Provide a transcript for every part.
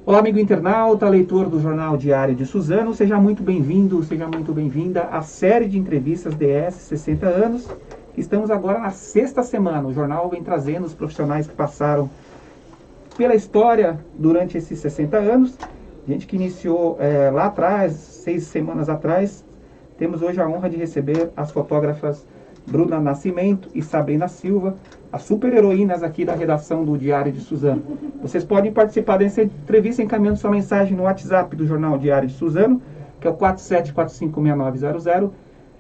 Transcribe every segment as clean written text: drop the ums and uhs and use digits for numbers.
Olá, amigo internauta, leitor do Jornal Diário de Suzano, seja muito bem-vindo, seja muito bem-vinda à série de entrevistas DS 60 anos. Estamos agora na 6ª semana. O jornal vem trazendo os profissionais que passaram pela história durante esses 60 anos. Gente que iniciou lá atrás, 6 semanas atrás. Temos hoje a honra de receber as fotógrafas Bruna Nascimento e Sabrina Silva, as super-heroínas aqui da redação do Diário de Suzano. Vocês podem participar dessa entrevista encaminhando sua mensagem no WhatsApp do Jornal Diário de Suzano, que é o 47456900,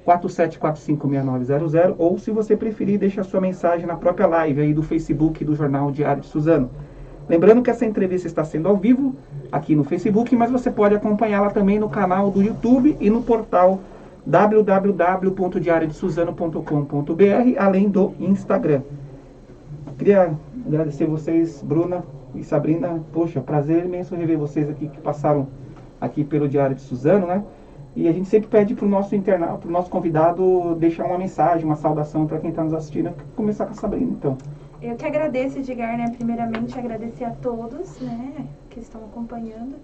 47456900, ou se você preferir, deixa a sua mensagem na própria live aí do Facebook do Jornal Diário de Suzano. Lembrando que essa entrevista está sendo ao vivo aqui no Facebook, mas você pode acompanhá-la também no canal do YouTube e no portal www.diariodesuzano.com.br, além do Instagram. Queria agradecer vocês, Bruna e Sabrina. Poxa, prazer imenso rever vocês aqui que passaram aqui pelo Diário de Suzano, né? E a gente sempre pede para o nosso convidado deixar uma mensagem, uma saudação para quem está nos assistindo. Vou começar com a Sabrina, então. Eu que agradeço, Edgar, né? Primeiramente agradecer a todos, né, que estão acompanhando.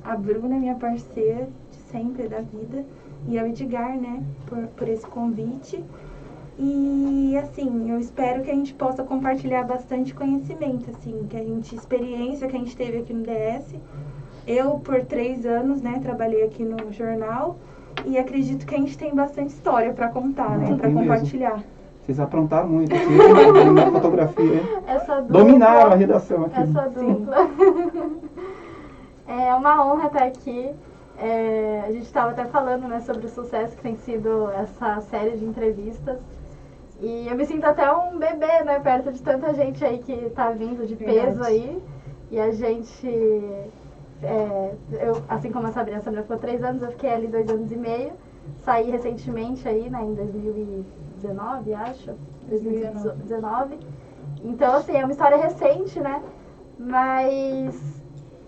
A Bruna, minha parceira de sempre da vida, e ao Edgar, né, por esse convite. E, assim, eu espero que a gente possa compartilhar bastante conhecimento, assim, experiência que a gente teve aqui no DS. Eu, por 3 anos, né, trabalhei aqui no jornal e acredito que a gente tem bastante história para contar, né, para compartilhar. Mesmo. Vocês aprontaram muito aqui na fotografia, hein? Dominaram a redação aqui. Essa dupla. É uma honra estar aqui. A gente estava até falando, né, sobre o sucesso que tem sido essa série de entrevistas. E eu me sinto até um bebê, né, perto de tanta gente aí que está vindo de peso aí. E a gente, eu, assim como a Sabrina ficou 3 anos, eu fiquei ali 2 anos e meio. Saí recentemente aí, né, em 2019, acho. 2019. Então, assim, é uma história recente, né, mas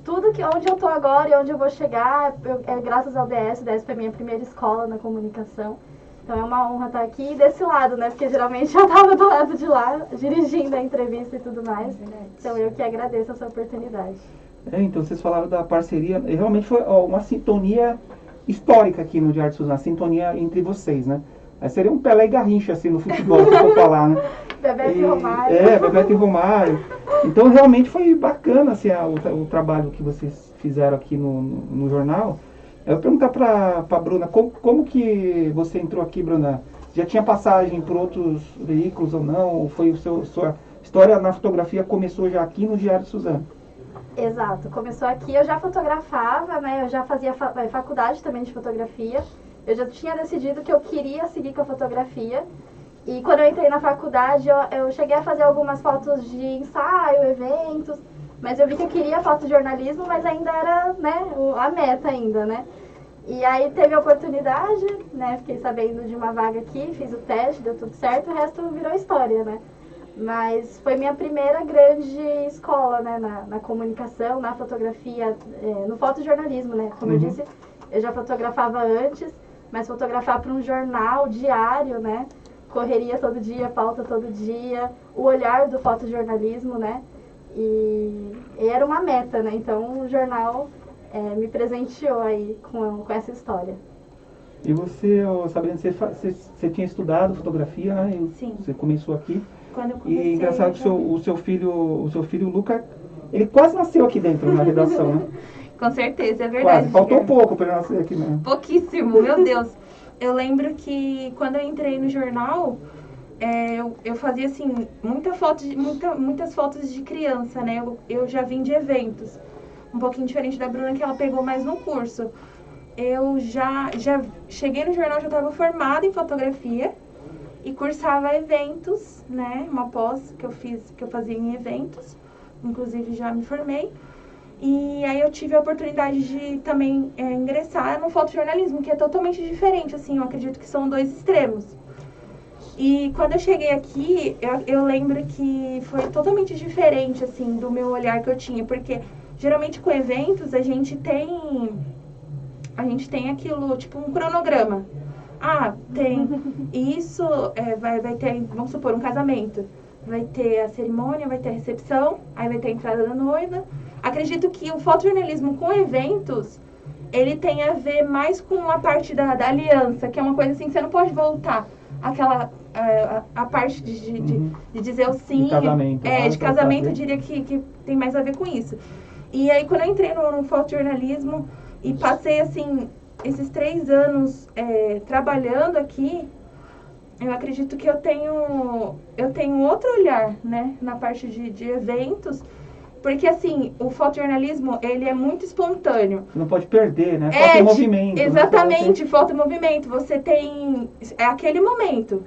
tudo onde eu tô agora e onde eu vou chegar é graças ao DS. O DS foi minha primeira escola na comunicação. Então é uma honra estar aqui desse lado, né? Porque geralmente eu estava do lado de lá, dirigindo a entrevista e tudo mais. Então eu que agradeço essa oportunidade. Então vocês falaram da parceria. Realmente foi uma sintonia histórica aqui no Diário de Suzano, a sintonia entre vocês, né? Seria um Pelé e Garrincha, assim, no futebol, se for falar, né? Bebeto e Romário. Bebeto e Romário. Então, realmente foi bacana, assim, o trabalho que vocês fizeram aqui no jornal. Eu vou perguntar para a Bruna, como que você entrou aqui, Bruna? Já tinha passagem por outros veículos ou não? Ou foi sua história na fotografia começou já aqui no Diário de Suzano? Exato, começou aqui. Eu já fotografava, né? Eu já fazia faculdade também de fotografia. Eu já tinha decidido que eu queria seguir com a fotografia. E quando eu entrei na faculdade, eu cheguei a fazer algumas fotos de ensaio, eventos, mas eu vi que eu queria fotojornalismo, mas ainda era, né, a meta ainda, né? E aí teve a oportunidade, né, fiquei sabendo de uma vaga aqui, fiz o teste, deu tudo certo, o resto virou história, né? Mas foi minha primeira grande escola, né, na comunicação, na fotografia, no fotojornalismo, né? Como eu disse, eu já fotografava antes, mas fotografar para um jornal diário, né? Correria todo dia, pauta todo dia, o olhar do fotojornalismo, né? E era uma meta, né? Então o jornal me presenteou aí com essa história. E você, Sabrina, você tinha estudado fotografia, né? Sim. Você começou aqui. Quando eu comecei, e engraçado que o seu filho Luca, ele quase nasceu aqui dentro na redação, né? Com certeza, é verdade. Quase, faltou pouco para ele nascer aqui, né? Pouquíssimo, meu Deus. Eu lembro que quando eu entrei no jornal, eu fazia assim, muitas fotos de criança, né? Eu já vim de eventos. Um pouquinho diferente da Bruna, que ela pegou mais no curso. Eu já cheguei no jornal, já estava formada em fotografia e cursava eventos, né? Uma pós que eu fazia em eventos. Inclusive já me formei. E aí eu tive a oportunidade de também ingressar no fotojornalismo, que é totalmente diferente, assim, eu acredito que são 2 extremos. E quando eu cheguei aqui, eu lembro que foi totalmente diferente, assim, do meu olhar que eu tinha, porque geralmente com eventos a gente tem aquilo, tipo um cronograma. Ah, tem isso, vai ter, vamos supor, um casamento. vai ter a cerimônia, vai ter a recepção, aí vai ter a entrada da noiva. Acredito que o fotojornalismo com eventos, ele tem a ver mais com a parte da aliança, que é uma coisa assim que você não pode voltar. A parte de dizer o sim. De casamento. De casamento, eu diria que tem mais a ver com isso. E aí, quando eu entrei no fotojornalismo e passei, assim, esses 3 anos trabalhando aqui, eu acredito que eu tenho outro olhar, né, na parte de eventos, porque, assim, o fotojornalismo, ele é muito espontâneo. Você não pode perder, né? Falta movimento. Exatamente, falta movimento. Você tem aquele momento.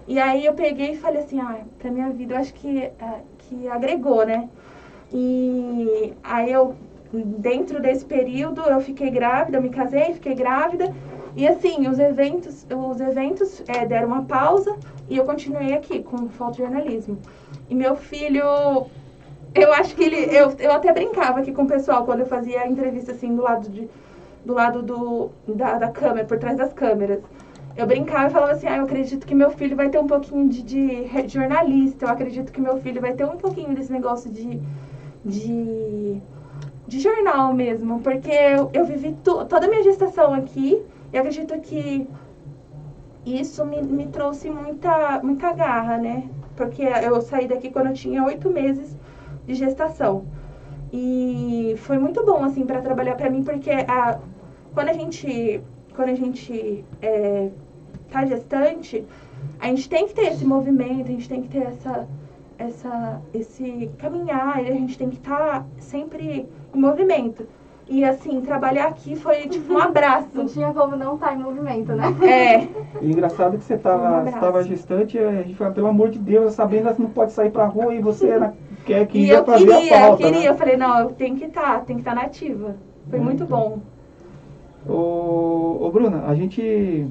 E aí eu peguei e falei assim, pra minha vida eu acho que agregou, né? E aí dentro desse período, eu fiquei grávida, eu me casei, fiquei grávida. E assim, os eventos deram uma pausa e eu continuei aqui com o fotojornalismo. E meu filho, eu acho que eu até brincava aqui com o pessoal quando eu fazia a entrevista assim do lado da câmera, por trás das câmeras. Eu brincava e falava assim, eu acredito que meu filho vai ter um pouquinho de jornalista, eu acredito que meu filho vai ter um pouquinho desse negócio de jornal mesmo, porque eu vivi toda a minha gestação aqui e acredito que isso me trouxe muita garra, né? Porque eu saí daqui quando eu tinha 8 meses de gestação. E foi muito bom, assim, para trabalhar para mim, porque quando a gente tá gestante, a gente tem que ter esse movimento, a gente tem que ter esse caminhar, a gente tem que estar sempre em movimento. E assim, trabalhar aqui foi tipo um abraço. Não tinha como não estar em movimento, né? E engraçado que você estava gestante, a gente falou, pelo amor de Deus, a Sabrina não pode sair pra rua e você quer que ia fazer a pauta, eu queria, né? eu falei, não, eu tenho que estar nativa. Foi muito bom. Ô Bruna, a gente,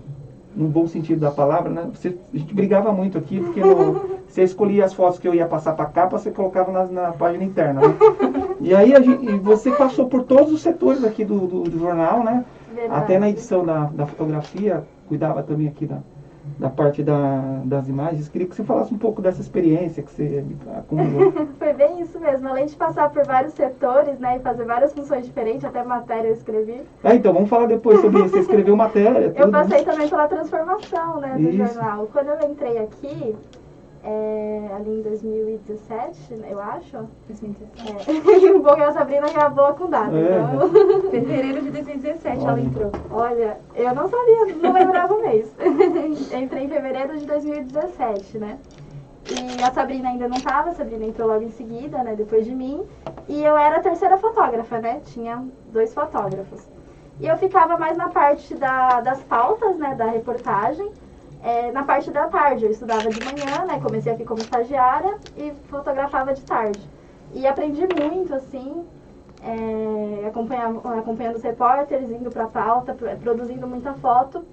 no bom sentido da palavra, né? A gente brigava muito aqui, porque você escolhia as fotos que eu ia passar pra capa, você colocava na página interna, né? E aí você passou por todos os setores aqui do jornal, né? Verdade. Até na edição da fotografia, cuidava também aqui da parte das imagens. Queria que você falasse um pouco dessa experiência que você acumulou. Foi bem isso mesmo. Além de passar por vários setores, né, e fazer várias funções diferentes, até matéria eu escrevi. Então, vamos falar depois sobre isso. Você escreveu matéria, tudo. Eu passei também pela transformação, né, do Isso. jornal. Quando eu entrei aqui, ali em 2017, eu acho. 2017. Um pouco a Sabrina já boa com data. Então... Fevereiro de 2017 ela entrou. Olha, eu não sabia, não lembrava o mês. Entrei em fevereiro de 2017, né? E a Sabrina ainda não estava, a Sabrina entrou logo em seguida, né, depois de mim. E eu era a terceira fotógrafa, né? Tinha 2 fotógrafos. E eu ficava mais na parte das pautas, né, da reportagem. Na parte da tarde, eu estudava de manhã, né? Comecei aqui como estagiária e fotografava de tarde. E aprendi muito, assim, acompanhando os repórteres, indo para a pauta, produzindo muita foto.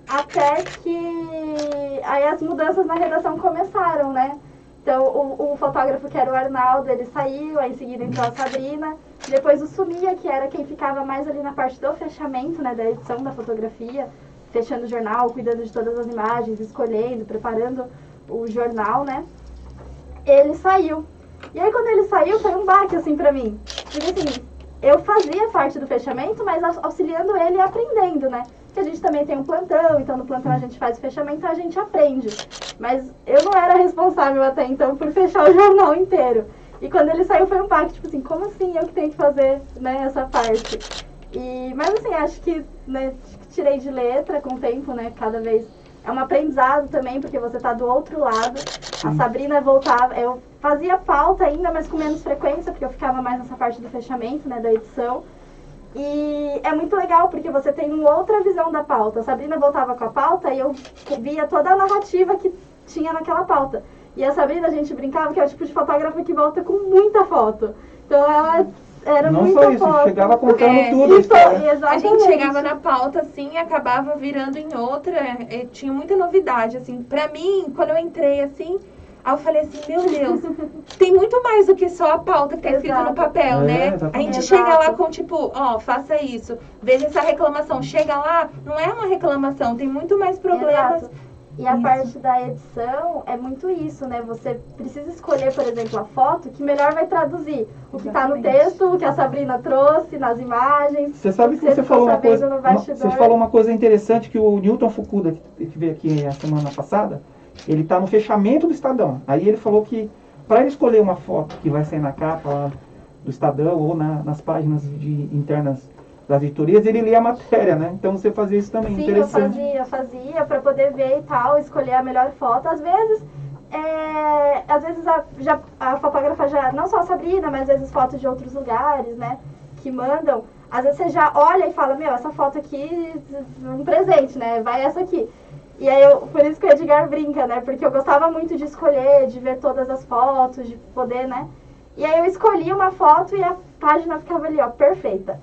Até que aí as mudanças na redação começaram, né? Então, o fotógrafo que era o Arnaldo, ele saiu, aí em seguida entrou a Sabrina. Depois o Sumia, que era quem ficava mais ali na parte do fechamento, né? Da edição da fotografia. Fechando o jornal, cuidando de todas as imagens, escolhendo, preparando o jornal, né? Ele saiu. E aí, quando ele saiu, foi um baque, assim, pra mim. Porque, assim, eu fazia parte do fechamento, mas auxiliando ele e aprendendo, né? Porque a gente também tem um plantão, então no plantão a gente faz o fechamento, a gente aprende. Mas eu não era responsável até então por fechar o jornal inteiro. E quando ele saiu, foi um baque, tipo assim, como assim eu que tenho que fazer, né, essa parte? Mas assim, acho que, né, tirei de letra com o tempo, né, cada vez é um aprendizado também, porque você tá do outro lado. A Sabrina voltava, eu fazia pauta ainda, mas com menos frequência, porque eu ficava mais nessa parte do fechamento, né, da edição. E é muito legal, porque você tem uma outra visão da pauta. A Sabrina voltava com a pauta e eu via toda a narrativa que tinha naquela pauta. E a Sabrina, a gente brincava que é o tipo de fotógrafa que volta com muita foto. Então ela... Era não muita só isso, foto. Chegava contando tudo. Exatamente. A gente chegava na pauta, assim, e acabava virando em outra. Tinha muita novidade, assim. Pra mim, quando eu entrei, assim, aí eu falei assim, meu Deus, tem muito mais do que só a pauta que tá escrito no papel, né? Exatamente. A gente chega lá com, tipo, faça isso, veja essa reclamação. Chega lá, não é uma reclamação, tem muito mais problemas. Exato. E a Isso. parte da edição é muito isso, né? Você precisa escolher, por exemplo, a foto que melhor vai traduzir o que está no Exatamente. texto, o que a Sabrina trouxe nas imagens. Você sabe que você ficou falou uma sabendo coisa, no bastidor. você falou uma coisa interessante que o Newton Fukuda, que veio aqui a semana passada, ele está no fechamento do Estadão. Aí ele falou que para ele escolher uma foto que vai sair na capa lá do Estadão ou nas páginas internas das editorias, ele lia a matéria, né? Então você fazia isso também, Sim, interessante. eu fazia para poder ver e tal, escolher a melhor foto. Às vezes a fotógrafa já, não só a Sabrina, mas às vezes fotos de outros lugares, né, que mandam. Às vezes você já olha e fala, meu, essa foto aqui é um presente, né, vai essa aqui. E aí, por isso que o Edgar brinca, né, porque eu gostava muito de escolher, de ver todas as fotos, de poder, né. E aí eu escolhi uma foto e a página ficava ali, ó, perfeita.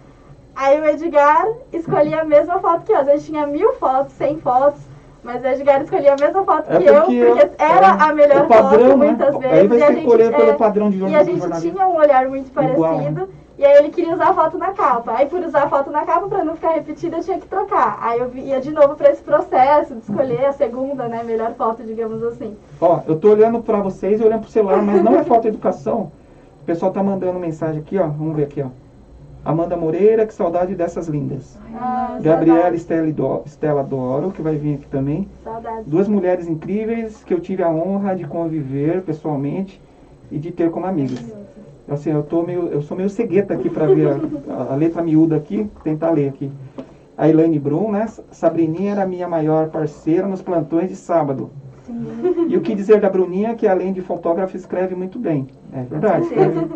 Aí o Edgar escolhia a mesma foto que eu. Às vezes tinha 1000 fotos, 100 fotos, mas o Edgar escolhia a mesma foto que eu, porque era a melhor padrão, foto né? muitas vezes. Aí vai e a ser gente, escolher pelo padrão de e a gente jornalismo. tinha um olhar muito Igual, parecido, né? e aí ele queria usar a foto na capa. Aí por usar a foto na capa, pra não ficar repetida, eu tinha que trocar. Aí eu ia de novo pra esse processo de escolher a segunda, né, melhor foto, digamos assim. Ó, eu tô olhando pra vocês e olhando pro celular, mas não é falta de educação. O pessoal tá mandando mensagem aqui, ó. Vamos ver aqui, ó. Amanda Moreira, que saudade dessas lindas. Gabriela Estela Doro, que vai vir aqui também. Saudades. 2 mulheres incríveis que eu tive a honra de conviver pessoalmente e de ter como amigas. Assim, eu sou meio cegueta aqui para ver a letra miúda aqui, tentar ler aqui. A Elaine Brum, né? Sabrininha era a minha maior parceira nos plantões de sábado. Sim. E o que dizer da Bruninha, que além de fotógrafa, escreve muito bem. É verdade. Escreve.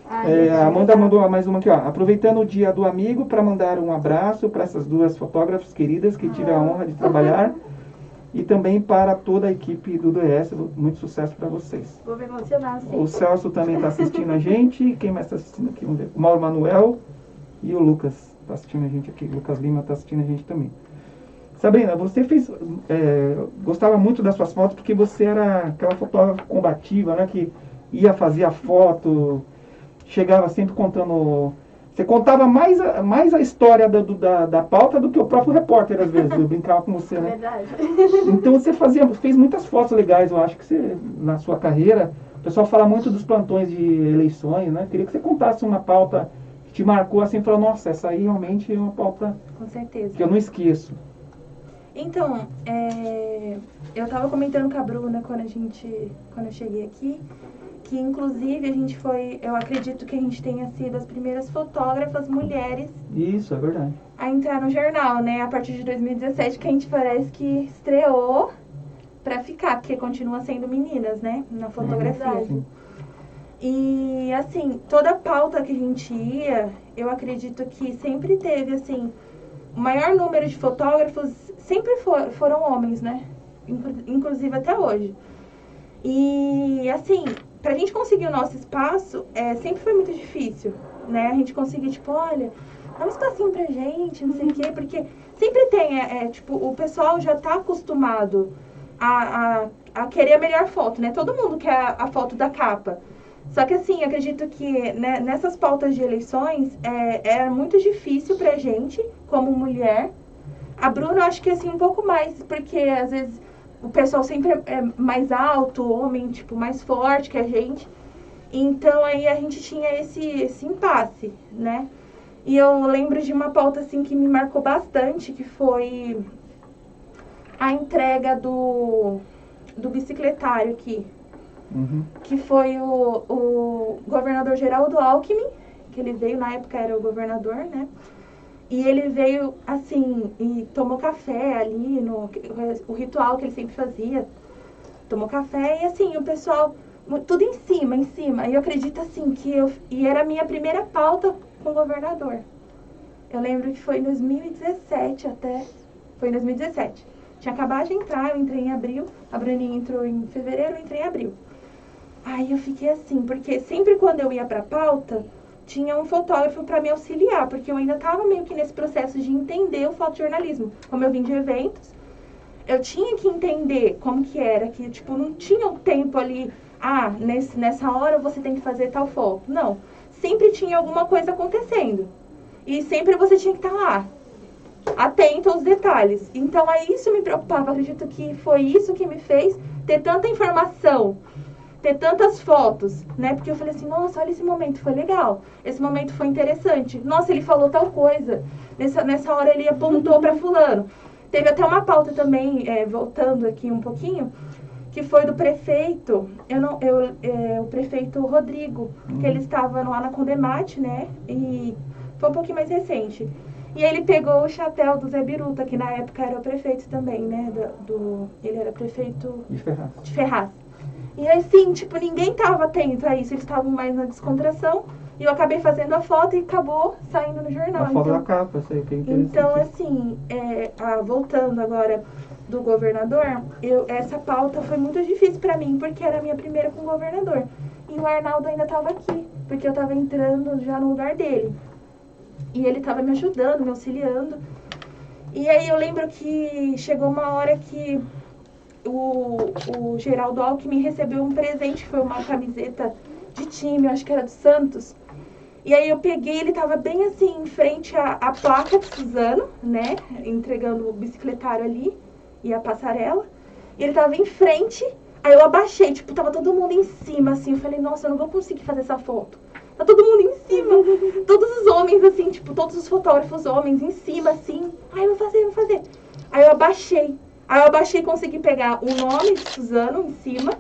A Amanda mandou mais uma aqui, ó. Aproveitando o dia do amigo para mandar um abraço para essas 2 fotógrafas queridas que tive a honra de trabalhar e também para toda a equipe do DS. Muito sucesso para vocês. Vou me emocionar, sim. O Celso também está assistindo a gente. Quem mais está assistindo aqui? Vamos ver. O Mauro Manuel e o Lucas está assistindo a gente aqui. O Lucas Lima está assistindo a gente também. Sabrina, você gostava muito das suas fotos porque você era aquela fotógrafa combativa, né? Que ia fazer a foto, chegava sempre contando... Você contava mais a história da pauta do que o próprio repórter, às vezes. Eu brincava com você, né? Verdade. Então você fez muitas fotos legais, eu acho que você, na sua carreira. O pessoal fala muito dos plantões de eleições, né? Queria que você contasse uma pauta que te marcou assim, falou, nossa, essa aí realmente é uma pauta Com certeza. que eu não esqueço. Então, eu tava comentando com a Bruna quando eu cheguei aqui, que inclusive a gente eu acredito que a gente tenha sido as primeiras fotógrafas mulheres Isso, é verdade. a entrar no jornal, né? A partir de 2017, que a gente parece que estreou pra ficar, porque continua sendo meninas, né? Na fotografia. verdade. E, assim, toda pauta que a gente ia, eu acredito que sempre teve, assim, o maior número de fotógrafos sempre foram homens, né? Inclusive até hoje. E, assim, pra gente conseguir o nosso espaço, sempre foi muito difícil, né? A gente conseguir, tipo, olha, dá um espacinho pra gente, não sei o quê, porque sempre tem, tipo, o pessoal já tá acostumado a querer a melhor foto, né? Todo mundo quer a foto da capa. Só que, assim, acredito que né, nessas pautas de eleições era muito difícil pra gente, como mulher. A Bruna, eu acho que, assim, um pouco mais, porque, às vezes, o pessoal sempre é mais alto, homem, tipo, mais forte que a gente. Então, aí a gente tinha esse impasse, né? E eu lembro de uma pauta, assim, que me marcou bastante, que foi a entrega do bicicletário aqui. Uhum. Que foi o governador Geraldo Alckmin, que ele veio, na época era o governador, né? E ele veio, assim, e tomou café ali, o ritual que ele sempre fazia, tomou café, e assim, o pessoal, tudo em cima. E eu acredito, assim, e era a minha primeira pauta com o governador. Eu lembro que foi em 2017 foi em 2017. Tinha acabado de entrar, eu entrei em abril, a Bruninha entrou em fevereiro, eu entrei em abril. Aí eu fiquei assim, porque sempre quando eu ia pra pauta, tinha um fotógrafo para me auxiliar, porque eu ainda estava meio que nesse processo de entender o fotojornalismo. Como eu vim de eventos, eu tinha que entender como que era, que tipo, não tinha um tempo ali, nessa hora você tem que fazer tal foto. Não, sempre tinha alguma coisa acontecendo. E sempre você tinha que estar lá. atento aos detalhes. Então, aí isso me preocupava. Acredito que foi isso que me fez ter tanta informação, ter tantas fotos, né? Porque eu falei assim, nossa, olha esse momento, foi legal. Esse momento foi interessante. Nossa, ele falou tal coisa. Nessa hora ele apontou para fulano. Teve até uma pauta também, voltando aqui um pouquinho, que foi do prefeito, o prefeito Rodrigo, que ele estava lá na Condemate, né? E foi um pouquinho mais recente. E aí ele pegou o chapéu do Zé Biruta, que na época era o prefeito também, né? Ele era prefeito de Ferraz. E assim, tipo, ninguém tava atento a isso, eles estavam mais na descontração. E eu acabei fazendo a foto e acabou saindo no jornal. A foto da capa, sei que é interessante. Então, assim, voltando agora do governador, essa pauta foi muito difícil pra mim, porque era a minha primeira com o governador. E o Arnaldo ainda tava aqui, porque eu tava entrando já no lugar dele. E ele tava me ajudando, me auxiliando. E aí eu lembro que chegou uma hora que o Geraldo Alckmin recebeu um presente, que foi uma camiseta de time, eu acho que era do Santos. E aí eu peguei, ele tava bem assim, em frente à placa de Suzano, né? Entregando o bicicletário ali e a passarela. E ele tava em frente, aí eu abaixei, tipo, tava todo mundo em cima, assim. Eu falei, nossa, eu não vou conseguir fazer essa foto. Tá todo mundo em cima, todos os homens, assim, tipo, todos os fotógrafos homens em cima, assim. Aí eu vou fazer. Aí eu abaixei e consegui pegar o nome de Suzano em cima.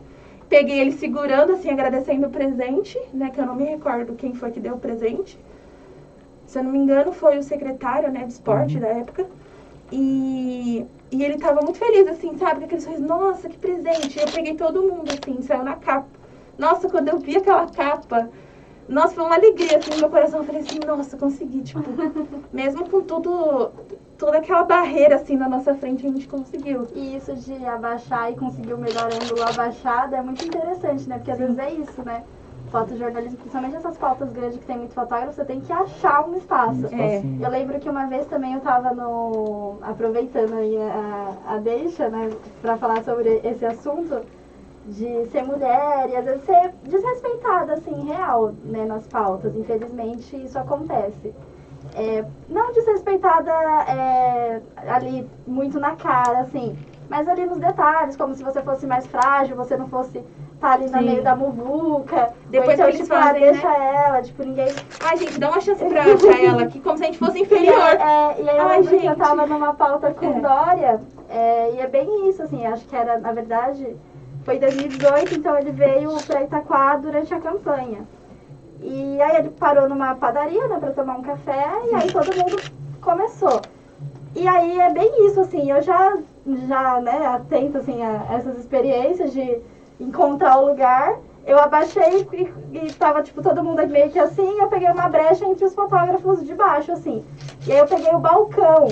Peguei ele segurando, assim, agradecendo o presente, né? Que eu não me recordo quem foi que deu o presente. Se eu não me engano, foi o secretário, né, de esporte da época. E ele tava muito feliz, assim, sabe? Com aquele sorriso, nossa, que presente. E eu peguei todo mundo, assim, saiu na capa. Nossa, quando eu vi aquela capa, nossa, foi uma alegria, assim, no meu coração. Eu falei assim, nossa, consegui, tipo, mesmo com toda aquela barreira, assim, na nossa frente, a gente conseguiu. E isso de abaixar e conseguir o melhor ângulo abaixado é muito interessante, né? Porque às vezes é isso, né? Fotojornalismo, principalmente essas pautas grandes que tem muito fotógrafo, você tem que achar um espaço. Eu lembro que uma vez também eu tava aproveitando aí a deixa, né? Pra falar sobre esse assunto de ser mulher e às vezes ser desrespeitada, assim, real, né? Nas pautas. Infelizmente, isso acontece. Não desrespeitada ali muito na cara, assim, mas ali nos detalhes, como se você fosse mais frágil, você não fosse estar ali no meio da muvuca. Depois então, que eles fazem, deixa né? ela, tipo, ninguém... Ai, gente, dá uma chance pra achar ela aqui, como se a gente fosse inferior. E aí eu lembro que eu tava numa pauta com Dória, e é bem isso, assim, acho que era, na verdade, foi em 2018, então ele veio pra Itaquá durante a campanha. E aí ele parou numa padaria, né, pra tomar um café, e aí todo mundo começou. E aí é bem isso, assim, eu já né, atento, assim, a essas experiências de encontrar o lugar. Eu abaixei e tava, tipo, todo mundo meio que assim, eu peguei uma brecha entre os fotógrafos de baixo, assim. E aí eu peguei o balcão,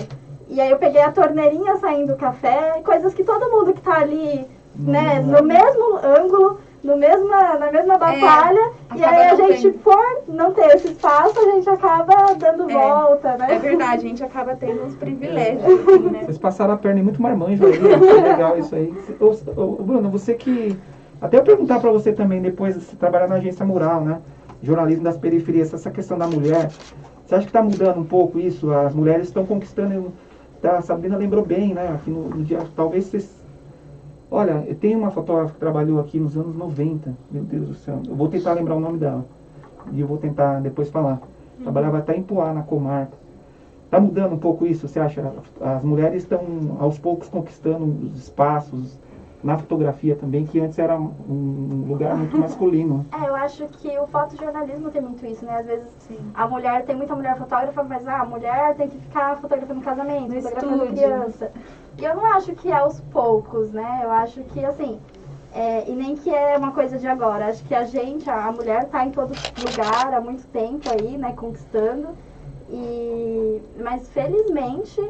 e aí eu peguei a torneirinha saindo do café, coisas que todo mundo que tá ali, né, no mesmo ângulo, na mesma batalha, e aí a gente, por não ter esse espaço, a gente acaba dando volta, né? É verdade, a gente acaba tendo uns privilégios, assim, né? Vocês passaram a perna em muito marmanjo aí, que legal isso aí. Ô, Bruno, você que... Até eu perguntar pra você também, depois, você trabalhar na agência Mural, né? Jornalismo das periferias, essa questão da mulher, você acha que tá mudando um pouco isso? As mulheres estão conquistando... A Sabrina lembrou bem, né? Aqui no dia, talvez vocês... Olha, tem uma fotógrafa que trabalhou aqui nos anos 90, meu Deus do céu. Eu vou tentar lembrar o nome dela. E eu vou tentar depois falar. Trabalhava até em Poá, na comarca. Está mudando um pouco isso, você acha? As mulheres estão, aos poucos, conquistando os espaços na fotografia também, que antes era um lugar muito masculino. Eu acho que o fotojornalismo tem muito isso, né? Às vezes a mulher, tem muita mulher fotógrafa, mas a mulher tem que ficar fotografando casamento, fotografando criança. E eu não acho que é aos poucos, né? Eu acho que, assim, e nem que é uma coisa de agora. Acho que a mulher tá em todo lugar há muito tempo aí, né? Conquistando. Mas, felizmente,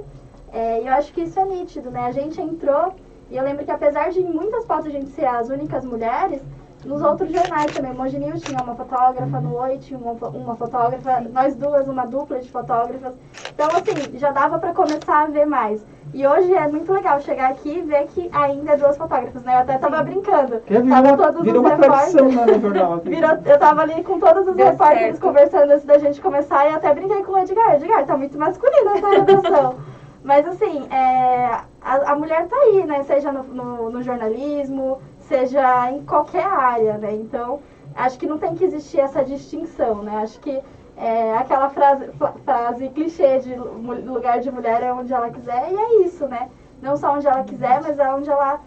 eu acho que isso é nítido, né? A gente entrou, e eu lembro que apesar de em muitas pautas a gente ser as únicas mulheres, nos outros jornais também, Mogi News tinha uma fotógrafa, no Oi tinha uma fotógrafa, nós duas, uma dupla de fotógrafas. Então, assim, já dava para começar a ver mais. E hoje é muito legal chegar aqui e ver que ainda é duas fotógrafas, né? Eu até tava brincando. Virou uma tradição lá no jornal. Eu tava ali com todos os repórteres conversando antes da gente começar e até brinquei com o Edgar. Edgar, tá muito masculino essa redação. Mas assim, a mulher tá aí, né? Seja no jornalismo, seja em qualquer área, né? Então, acho que não tem que existir essa distinção, né? Acho que aquela frase clichê de lugar de mulher é onde ela quiser, e é isso, né? Não só onde ela quiser, mas é onde ela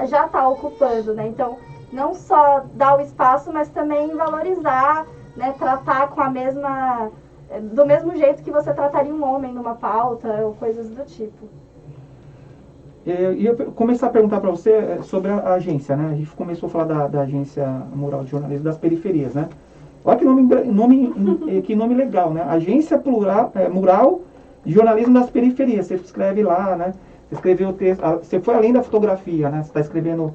já está ocupando, né? Então, não só dar o espaço, mas também valorizar, né? Tratar com do mesmo jeito que você trataria um homem numa pauta ou coisas do tipo. Eu ia começar a perguntar para você sobre a agência, né? A gente começou a falar da Agência Mural de Jornalismo das Periferias, né? Olha que nome legal, né? Agência Mural de Jornalismo das Periferias. Você escreve lá, né? Você escreveu o texto, você foi além da fotografia, né? Você está escrevendo...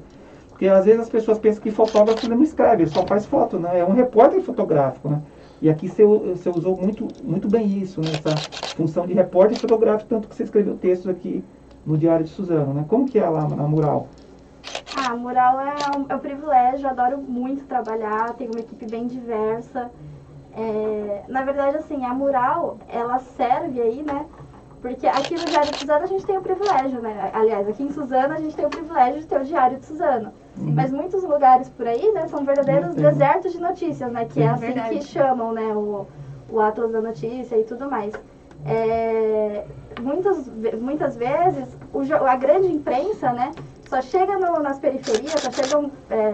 Porque às vezes as pessoas pensam que fotógrafo não escreve, só faz foto, né? É um repórter fotográfico, né? E aqui você usou muito bem isso, né? Essa função de repórter fotográfico, tanto que você escreveu textos aqui no Diário de Suzano, né? Como que é lá na Mural? A Mural é um privilégio, adoro muito trabalhar, tenho uma equipe bem diversa. Na verdade, assim, a Mural, ela serve aí, né? Porque aqui no Diário de Suzano a gente tem o privilégio, né? Aliás, aqui em Suzano a gente tem o privilégio de ter o Diário de Suzano. Mas muitos lugares por aí, né, são verdadeiros desertos de notícias, né? Que é assim que chamam, né, o Atlas da Notícia e tudo mais. Muitas vezes a grande imprensa, né, só chega nas periferias, só chegam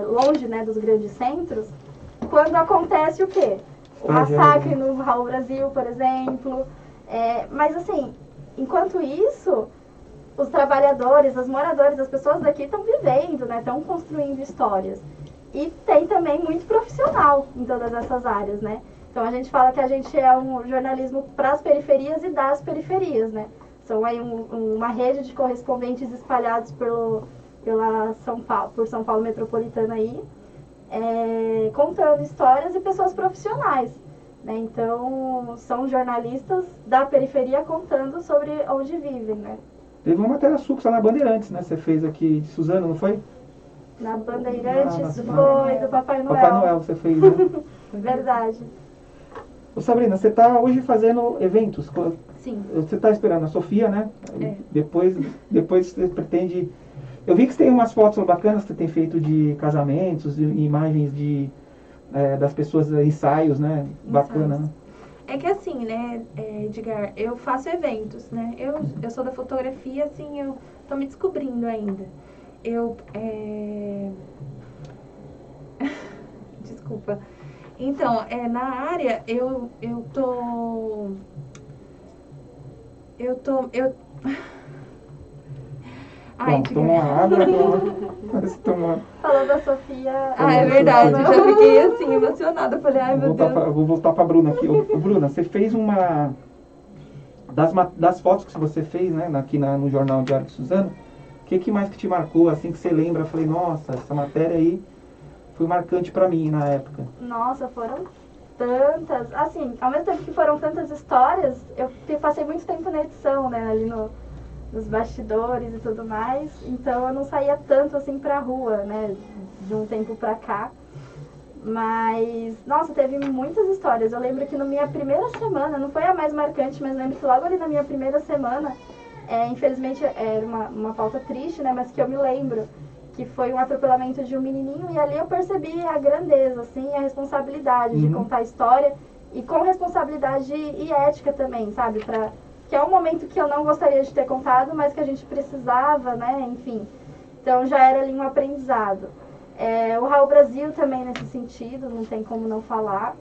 longe, né, dos grandes centros, quando acontece o quê? O massacre no Raul Brasil, por exemplo. Mas assim, enquanto isso, os trabalhadores, os moradores, as pessoas daqui estão vivendo, né, estão construindo histórias. E tem também muito profissional em todas essas áreas, né? Então a gente fala que a gente é um jornalismo para as periferias e das periferias, né? São aí uma rede de correspondentes espalhados por São Paulo metropolitana aí, contando histórias e pessoas profissionais, né? Então são jornalistas da periferia contando sobre onde vivem, né? Teve uma matéria sua na Bandeirantes, né? Você fez aqui de Suzano, não foi? Na Bandeirantes foi do Papai Noel. Papai Noel você fez, né? Verdade. Ô Sabrina, você está hoje fazendo eventos. Sim. Você está esperando a Sofia, né? Depois você pretende... Eu vi que você tem umas fotos bacanas que você tem feito de casamentos, de imagens das pessoas, ensaios, né? Bacana, né? É que assim, né, Edgar, eu faço eventos, né? Eu sou da fotografia, assim, eu tô me descobrindo ainda. Desculpa. Então, na área, Bom, tomou uma água, Falou da Sofia. É verdade, eu já fiquei assim, emocionada. Falei, ai meu Deus. Vou voltar pra Bruna aqui. Bruna, você fez uma... Das fotos que você fez, né, aqui no Jornal Diário de Suzano, o que mais que te marcou, assim, que você lembra? Eu falei, nossa, essa matéria aí foi marcante pra mim na época. Nossa, foram tantas. Assim, ao mesmo tempo que foram tantas histórias, eu passei muito tempo na edição, né, ali nos bastidores e tudo mais, então eu não saía tanto assim pra rua, né, de um tempo pra cá. Mas, nossa, teve muitas histórias. Eu lembro que na minha primeira semana, não foi a mais marcante, mas lembro que logo ali na minha primeira semana, infelizmente era uma pauta triste, né, mas que eu me lembro, que foi um atropelamento de um menininho, e ali eu percebi a grandeza, assim, a responsabilidade de contar a história, e com responsabilidade e ética também, sabe, que é um momento que eu não gostaria de ter contado, mas que a gente precisava, né, enfim. Então já era ali um aprendizado. O Raul Brasil também nesse sentido, não tem como não falar.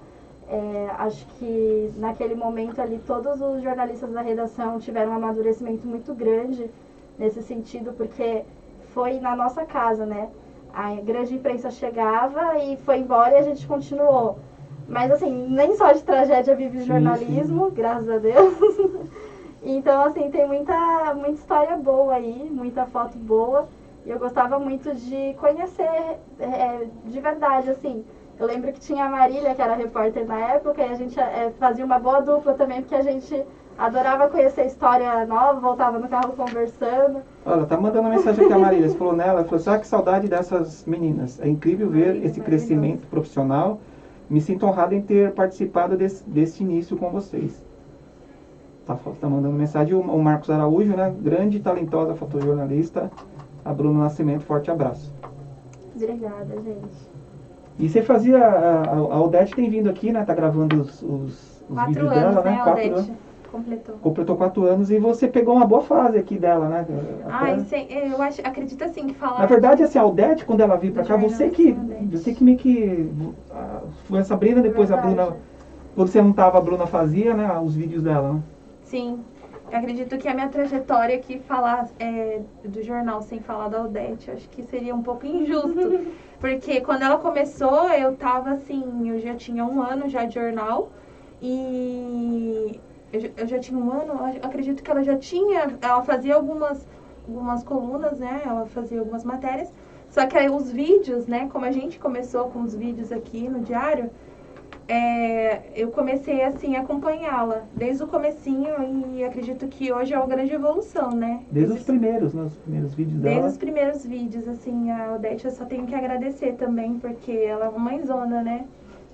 Acho que naquele momento ali todos os jornalistas da redação tiveram um amadurecimento muito grande nesse sentido, porque foi na nossa casa, né? A grande imprensa chegava e foi embora e a gente continuou. Mas assim, nem só de tragédia vive o jornalismo, graças a Deus. Então, assim, tem muita história boa aí, muita foto boa. E eu gostava muito de conhecer de verdade, assim. Eu lembro que tinha a Marília, que era repórter na época, e a gente fazia uma boa dupla também, porque a gente adorava conhecer história nova, voltava no carro conversando. Olha, tá mandando uma mensagem aqui a Marília, você falou nela, ela falou assim, que saudade dessas meninas. É incrível ver esse crescimento profissional. Me sinto honrado em ter participado desse início com vocês. tá mandando mensagem. O Marcos Araújo, né? Grande e talentosa fotojornalista. A Bruna Nascimento, forte abraço. Obrigada, gente. E você fazia... A Odete tem vindo aqui, né? Tá gravando os 4 vídeos anos, dela, né, 4 Odete? anos. Completou. Completou 4 anos e você pegou uma boa fase aqui dela, né? Eu acredito assim que falar... Na verdade, assim, a Odete, quando ela veio pra cá, você que meio que... Foi a Sabrina, depois Verdade. a Bruna... Quando você não tava, a Bruna fazia, né? Os vídeos dela, né? Sim. Eu acredito que a minha trajetória aqui, falar do jornal sem falar da Odete, eu acho que seria um pouco injusto. Porque quando ela começou, eu tava assim, eu já tinha 1 ano já de jornal. E eu já tinha 1 ano, eu acredito que ela fazia algumas colunas, né? Ela fazia algumas matérias. Só que aí os vídeos, né? Como a gente começou com os vídeos aqui no diário, eu comecei assim a acompanhá-la desde o comecinho e acredito que hoje é uma grande evolução, né? Desde os primeiros, né? Os primeiros vídeos dela. Desde os primeiros vídeos, assim, a Odete eu só tenho que agradecer também, porque ela é uma mãezona, né?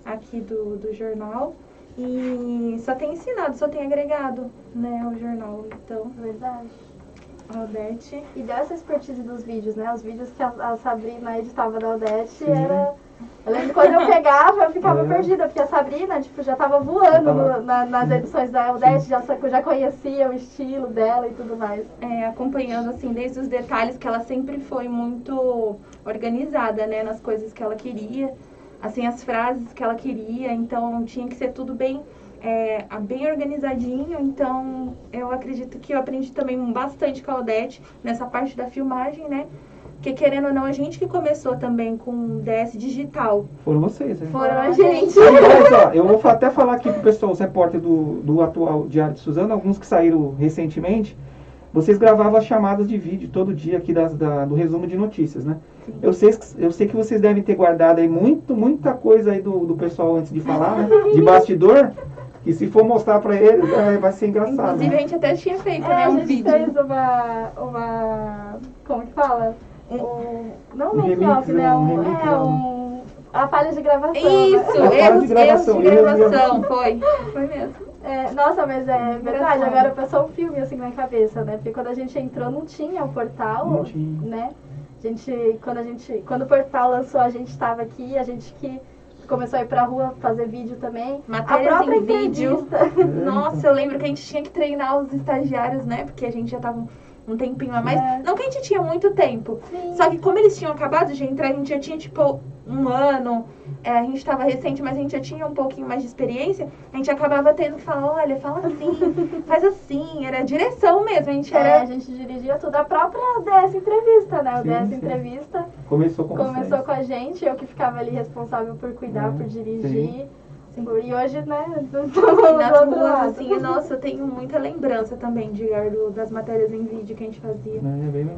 Aqui do jornal. E só tem ensinado, só tem agregado, né, ao jornal. Então, Verdade. a Odete... E deu essa expertise dos vídeos, né? Os vídeos que a Sabrina editava da Odete Sim. era... Eu lembro quando eu pegava, eu ficava perdida, porque a Sabrina, tipo, já tava voando nas edições da Odete, já conhecia o estilo dela e tudo mais. Acompanhando, assim, desde os detalhes, que ela sempre foi muito organizada, né, nas coisas que ela queria, assim, as frases que ela queria, então tinha que ser tudo bem organizadinho, então eu acredito que eu aprendi também bastante com a Odete nessa parte da filmagem, né? Porque, querendo ou não, a gente que começou também com DS digital. Foram vocês, né? Foram a gente. Aliás, ó, eu vou até falar aqui pro pessoal, os repórteres do atual Diário de Suzano, alguns que saíram recentemente, vocês gravavam as chamadas de vídeo todo dia aqui do resumo de notícias, né? Eu sei que vocês devem ter guardado aí muita coisa aí do pessoal antes de falar, né? De bastidor, que se for mostrar pra eles, vai ser engraçado. Inclusive, né? a gente até tinha feito, né, A um gente vídeo. fez uma... Como que fala? Não Um make-off, remix, né? um remix, A falha de gravação. Isso, né? erros de gravação, gravação, foi mesmo. Nossa, mas é verdade, agora passou um filme assim na cabeça, né? Porque quando a gente entrou não tinha o portal, Não tinha. né? Quando o portal lançou, a gente estava aqui, a gente que começou a ir pra rua fazer vídeo também. Matérias a própria em vídeo. entrevista. Nossa, eu lembro que a gente tinha que treinar os estagiários, né? Porque a gente já tava um tempinho a mais. Não que a gente tinha muito tempo. Sim. Só que como eles tinham acabado de entrar, a gente já tinha, tipo, 1 ano. A gente estava recente, mas a gente já tinha um pouquinho mais de experiência. A gente acabava tendo que falar, olha, fala assim, faz assim. Era direção mesmo. A gente dirigia tudo. A própria DS Entrevista, né? O Sim, DS sim. Entrevista Começou com com a gente. Eu que ficava ali responsável por cuidar, por dirigir. E hoje, né, E nas ruas, assim, nossa, eu tenho muita lembrança também, das matérias em vídeo que a gente fazia.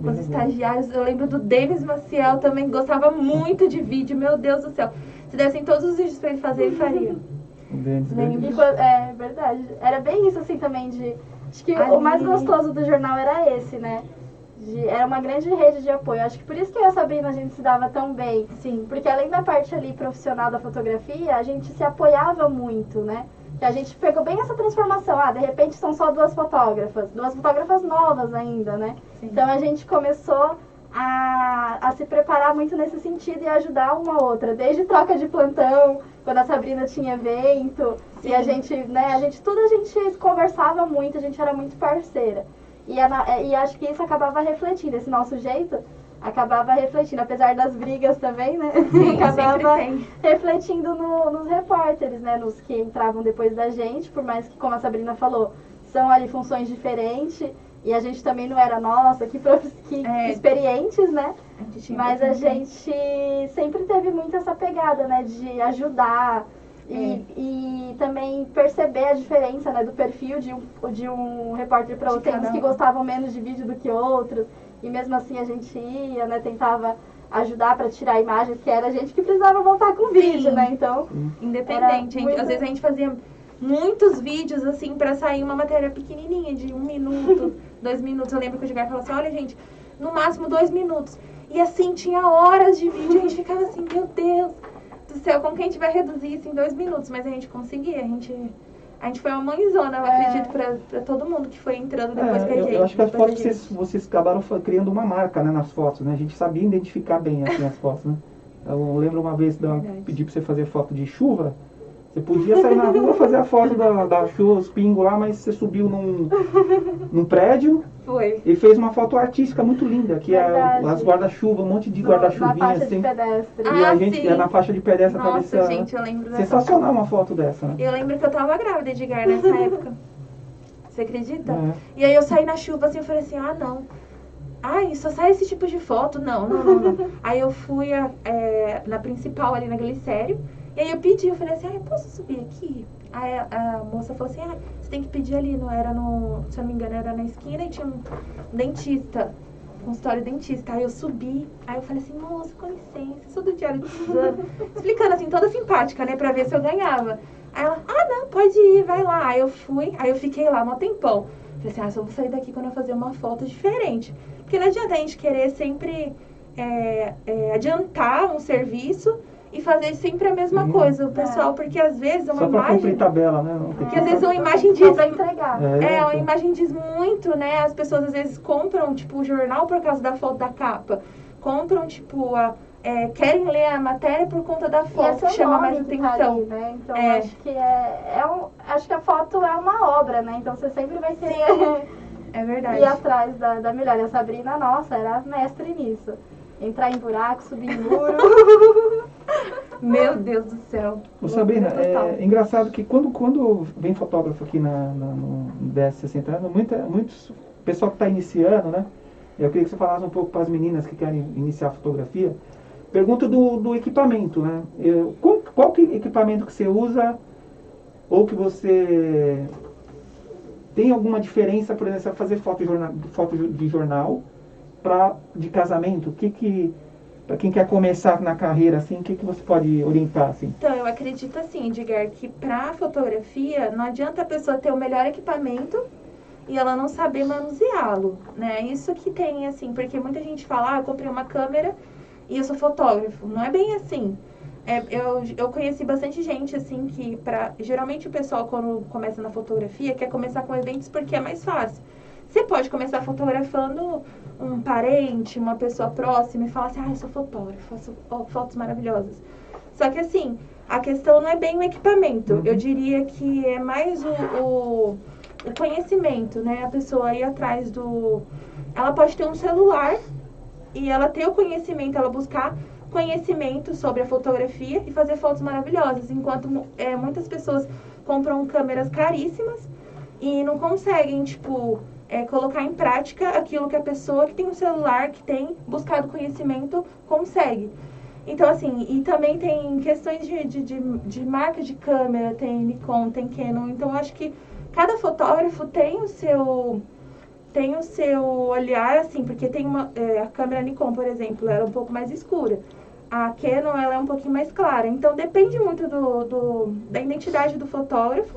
Com os estagiários, eu lembro do Denis Maciel também, gostava muito de vídeo, meu Deus do céu. Se dessem todos os vídeos pra ele fazer, ele faria. É verdade. Era bem isso, assim, também acho que o mais gostoso do jornal era esse, né? Era uma grande rede de apoio. Acho que por isso que eu e a Sabrina a gente se dava tão bem. Sim. Porque além da parte ali profissional da fotografia, a gente se apoiava muito, né? Que a gente pegou bem essa transformação. De repente são só 2 fotógrafas novas ainda, né? Sim. Então a gente começou a se preparar muito nesse sentido e ajudar uma a outra. Desde troca de plantão, quando a Sabrina tinha evento. Sim. E a gente conversava muito, a gente era muito parceira. E acho que isso acabava refletindo, esse nosso jeito acabava refletindo, apesar das brigas também, né? Sim, acabava sempre tem. refletindo nos repórteres, né? Nos que entravam depois da gente, por mais que, como a Sabrina falou, são ali funções diferentes. E a gente também não era, nossa, que experientes, né? Mas a gente sempre teve muito essa pegada, né? De ajudar. E também perceber a diferença, né, do perfil de um repórter para outro. Tem uns que gostavam menos de vídeo do que outros. E mesmo assim a gente ia, né, tentava ajudar para tirar imagens, que era a gente que precisava voltar com vídeo, né? Então, independente. Às vezes a gente fazia muitos vídeos, assim, para sair uma matéria pequenininha, de 1 minuto, 2 minutos. Eu lembro que o Edgar falou assim, olha, gente, no máximo 2 minutos. E assim, tinha horas de vídeo, a gente ficava assim, meu Deus do céu, como que a gente vai reduzir isso em 2 minutos? Mas a gente conseguia, a gente A gente foi uma mãezona, eu acredito, pra todo mundo que foi entrando depois que a gente. Eu acho que as depois fotos da gente. vocês acabaram criando uma marca, né, nas fotos, né? A gente sabia identificar bem assim, as fotos, né? Eu lembro uma vez Verdade. pedir pra você fazer foto de chuva. Você podia sair na rua fazer a foto da chuva, os pingos lá, mas você subiu num prédio Foi. e fez uma foto artística muito linda, que é Verdade. as guarda-chuva, um monte de Na guarda-chuvinha faixa assim. de pedestre. E a Ah, gente sim. na faixa de pedestre Nossa, atravessando. gente, eu lembro dessa Sensacional uma foto dessa, né? Eu lembro que eu tava grávida, Edgar, nessa época. Você acredita? É. E aí eu saí na chuva assim, eu falei assim, ah, não. Ai, só sai esse tipo de foto? Não, não, não, não. Aí eu fui na principal ali na Glicério. E aí eu pedi, eu falei assim, ah, eu posso subir aqui? Aí a moça falou assim, ah, você tem que pedir ali, não era se eu não me engano, era na esquina e tinha um dentista, consultório dentista. Aí eu subi, aí eu falei assim, moça, com licença, eu sou do Diário de Suzano. Explicando assim, toda simpática, né, pra ver se eu ganhava. Aí ela, ah, não, pode ir, vai lá. Aí eu fui, aí eu fiquei lá um tempão. Falei assim, ah, só vou sair daqui quando eu fazer uma foto diferente. Porque não adianta a gente querer sempre adiantar um serviço e fazer sempre a mesma coisa, o pessoal, porque às vezes uma Só pra imagem... cumprir tabela, né? Não tem Porque às vezes uma imagem Só diz... pra entregar. uma imagem diz muito, né? As pessoas às vezes compram, tipo, o jornal por causa da foto da capa. Compram, tipo, querem ler a matéria por conta da foto, que chama mais atenção. Ali, né? Então acho que acho que a foto é uma obra, né? Então você sempre vai ter É verdade. ir atrás da melhor. A Sabrina, nossa, era mestre nisso. Entrar em buraco, subir em muro. Meu Deus do céu. Ô, Sabrina, Total. é engraçado que quando vem fotógrafo aqui no DS 60 anos, muitos pessoal que está iniciando, né? Eu queria que você falasse um pouco para as meninas que querem iniciar a fotografia. Pergunta do equipamento, né? Qual equipamento que você usa ou que você tem alguma diferença, por exemplo, você vai fazer foto de jornal de casamento? Para quem quer começar na carreira, assim, o que você pode orientar, assim? Então, eu acredito assim, Edgar, que pra fotografia não adianta a pessoa ter o melhor equipamento e ela não saber manuseá-lo, né? Isso que tem, assim, porque muita gente fala, ah, eu comprei uma câmera e eu sou fotógrafo. Não é bem assim. Eu conheci bastante gente, assim, que geralmente o pessoal, quando começa na fotografia, quer começar com eventos porque é mais fácil. Você pode começar fotografando um parente, uma pessoa próxima e falar assim, ah, eu sou fotógrafo, faço fotos maravilhosas. Só que assim, a questão não é bem o equipamento. Eu diria que é mais o conhecimento, né? A pessoa ir atrás Ela pode ter um celular e ela ter o conhecimento, ela buscar conhecimento sobre a fotografia e fazer fotos maravilhosas. Enquanto muitas pessoas compram câmeras caríssimas e não conseguem, tipo... colocar em prática aquilo que a pessoa que tem um celular, que tem buscado conhecimento, consegue. Então, assim, e também tem questões de marca de câmera, tem Nikon, tem Canon. Então, eu acho que cada fotógrafo tem o seu olhar, assim, porque tem a câmera Nikon, por exemplo, ela é um pouco mais escura. A Canon, ela é um pouquinho mais clara. Então, depende muito da identidade do fotógrafo.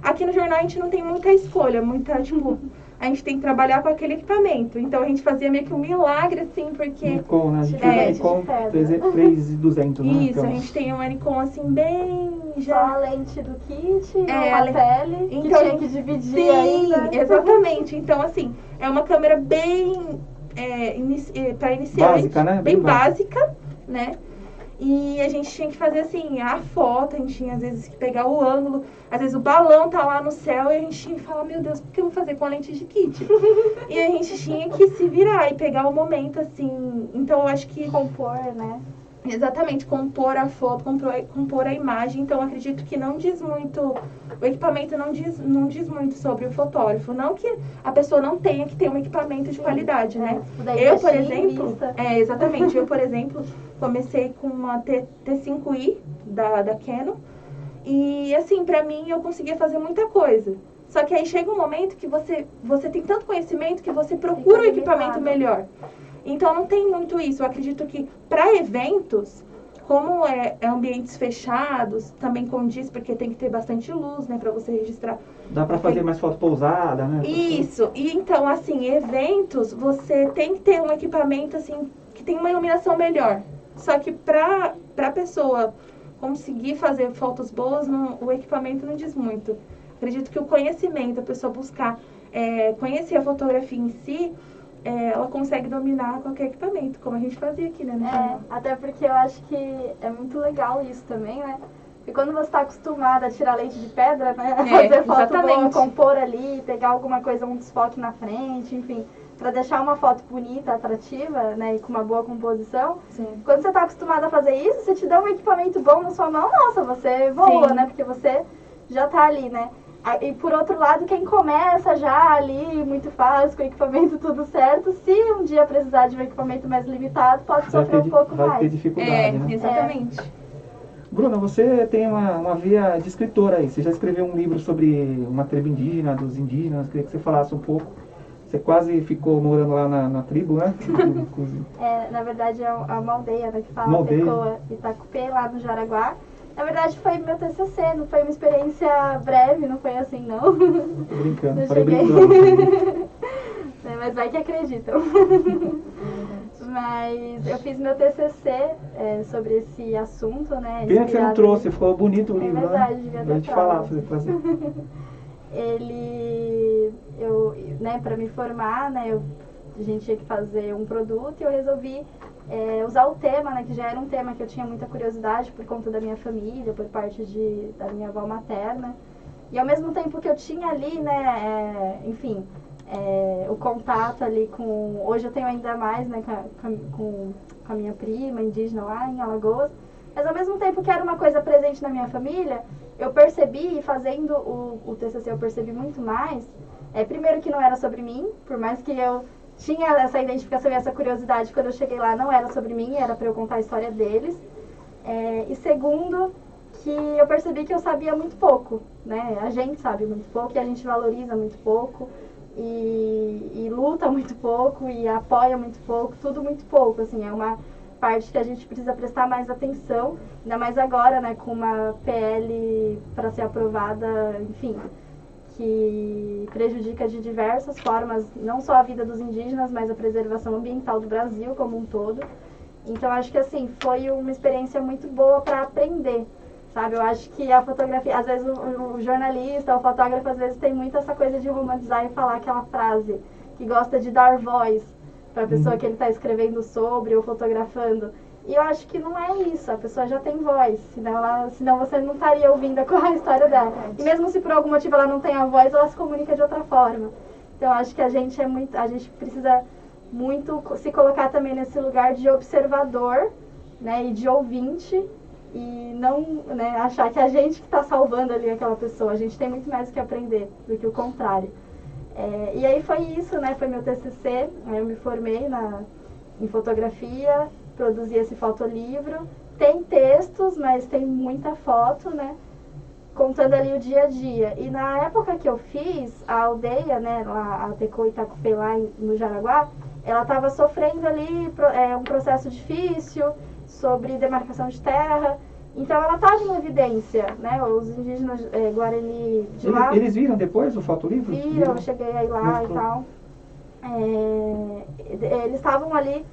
Aqui no jornal a gente não tem muita escolha, tipo... A gente tem que trabalhar com aquele equipamento. Então a gente fazia meio que um milagre, assim, porque... Nikon, né? A gente usa Nikon 3200, né? Isso, a gente tem uma Nikon, assim, bem... Só a lente do kit, a pele, que então, tinha que dividir sim, ainda. Exatamente. Então, assim, é uma câmera bem... para iniciar. Básica, né? Bem básica, né? E a gente tinha que fazer assim, a foto, a gente tinha às vezes que pegar o ângulo, às vezes o balão tá lá no céu e a gente tinha que falar, meu Deus, o que eu vou fazer com a lente de kit? E a gente tinha que se virar e pegar o momento, assim, então eu acho que... Compor, né? Exatamente, compor a foto, compor a imagem, então eu acredito que não diz muito, o equipamento não diz muito sobre o fotógrafo, não que a pessoa não tenha que ter um equipamento de qualidade, né? Eu, por exemplo, exatamente, eu, por exemplo, comecei com uma T5i da Canon, e assim, pra mim, eu conseguia fazer muita coisa. Só que aí chega um momento que você tem tanto conhecimento que você procura um equipamento melhor. Então não tem muito isso. Eu acredito que para eventos, como é ambientes fechados, também condiz, porque tem que ter bastante luz, né, para você registrar. Dá para fazer mais foto pousada, né? Isso. E então, assim, eventos, você tem que ter um equipamento, assim, que tem uma iluminação melhor. Só que pra pessoa conseguir fazer fotos boas, o equipamento não diz muito. Acredito que o conhecimento, a pessoa buscar conhecer a fotografia em si, ela consegue dominar qualquer equipamento, como a gente fazia aqui, né? Até porque eu acho que é muito legal isso também, né? Porque quando você está acostumada a tirar leite de pedra, né? Fazer foto boa, compor ali, pegar alguma coisa, um desfoque na frente, enfim, para deixar uma foto bonita, atrativa, né? E com uma boa composição. Sim. Quando você está acostumada a fazer isso, você te dá um equipamento bom na sua mão, nossa, você voa, Sim. né? Porque você já está ali, né? E por outro lado, quem começa já ali, muito fácil, com o equipamento tudo certo, se um dia precisar de um equipamento mais limitado, pode sofrer um pouco mais. Vai ter dificuldade, né? Exatamente. Bruna, você tem uma via de escritora aí. Você já escreveu um livro sobre uma tribo indígena, dos indígenas. Queria que você falasse um pouco. Você quase ficou morando lá na tribo, né? Na verdade é uma aldeia, né, que fala Tecoa Itacupê, lá no Jaraguá. Na verdade foi meu TCC, não foi uma experiência breve, não foi assim não. Tô brincando, falei brincando. Mas vai que acreditam. Mas eu fiz meu TCC sobre esse assunto, né? Pena que você não trouxe, ficou bonito o livro, né? É verdade, devia ter te falar, você trazer. Para me formar, né, a gente tinha que fazer um produto e eu resolvi usar o tema, né, que já era um tema que eu tinha muita curiosidade por conta da minha família, por parte da minha avó materna. E ao mesmo tempo que eu tinha ali, né, enfim, o contato ali com... Hoje eu tenho ainda mais, né, com a minha prima indígena lá em Alagoas. Mas ao mesmo tempo que era uma coisa presente na minha família, eu percebi, fazendo o TCC, eu percebi muito mais. Primeiro que não era sobre mim, por mais que eu tinha essa identificação e essa curiosidade, quando eu cheguei lá não era sobre mim, era para eu contar a história deles. E segundo, que eu percebi que eu sabia muito pouco, né? A gente sabe muito pouco e a gente valoriza muito pouco. E luta muito pouco e apoia muito pouco, tudo muito pouco, assim, é uma parte que a gente precisa prestar mais atenção, ainda mais agora, né, com uma PL para ser aprovada, enfim, que prejudica de diversas formas, não só a vida dos indígenas, mas a preservação ambiental do Brasil como um todo. Então, acho que, assim, foi uma experiência muito boa para aprender, sabe? Eu acho que a fotografia, às vezes o jornalista, o fotógrafo, às vezes tem muito essa coisa de romantizar e falar aquela frase, que gosta de dar voz para a pessoa que ele está escrevendo sobre ou fotografando. E eu acho que não é isso, a pessoa já tem voz, senão você não estaria ouvindo a história dela. E mesmo se por algum motivo ela não tem a voz, ela se comunica de outra forma. Então eu acho que a gente precisa muito se colocar também nesse lugar de observador, né, e de ouvinte, e não, né, achar que a gente que está salvando ali aquela pessoa. A gente tem muito mais o que aprender do que o contrário. E aí foi isso, né? Foi meu TCC, eu me formei em fotografia, produzi esse fotolivro. Tem textos, mas tem muita foto, né? Contando ali o dia a dia. E na época que eu fiz, a aldeia, né, a Tecoa Itacupê lá no Jaraguá, ela estava sofrendo ali um processo difícil sobre demarcação de terra. Então ela estava em evidência, né? Os indígenas Guarani de lá... Eles viram depois o fotolivro? Viram, eu cheguei aí lá e tal. Eles estavam ali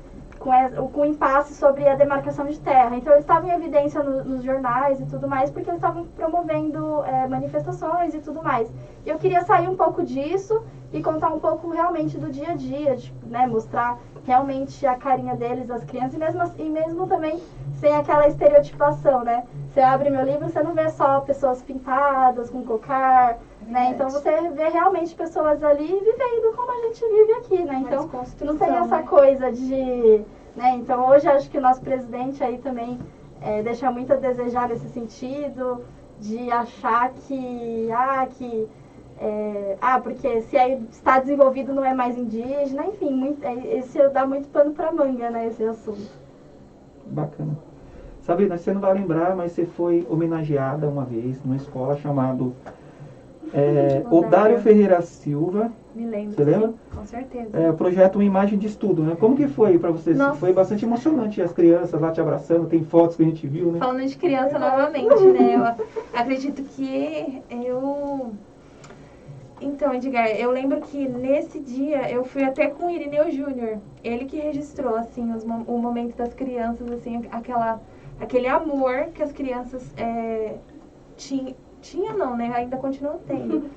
com impasse sobre a demarcação de terra. Então eles estavam em evidência nos jornais e tudo mais, porque eles estavam promovendo manifestações e tudo mais. E eu queria sair um pouco disso e contar um pouco realmente do dia a dia, né? Mostrar realmente a carinha deles, das crianças, e mesmo também sem aquela estereotipação, né? Você abre meu livro, você não vê só pessoas pintadas, com cocar, né? Então você vê realmente pessoas ali vivendo como a gente vive aqui, né? Então não tem essa coisa de... né? Então hoje acho que o nosso presidente aí também deixa muito a desejar nesse sentido, de achar porque se aí está desenvolvido não é mais indígena, enfim, esse dá muito pano para manga, né, esse assunto. Bacana. Sabrina, você não vai lembrar, mas você foi homenageada uma vez numa escola chamada Odário Ferreira Silva. Me lembro. Você lembra? Sim, com certeza. O projeto Uma Imagem de Estudo, né? Como que foi para vocês? Nossa. Foi bastante emocionante, as crianças lá te abraçando, tem fotos que a gente viu, né? Falando de criança novamente, né? Eu acredito que Então, Edgar, eu lembro que nesse dia eu fui até com o Irineu Júnior. Ele que registrou, assim, o momento das crianças, assim, aquele amor que as crianças tinha não, né? Ainda continua tendo.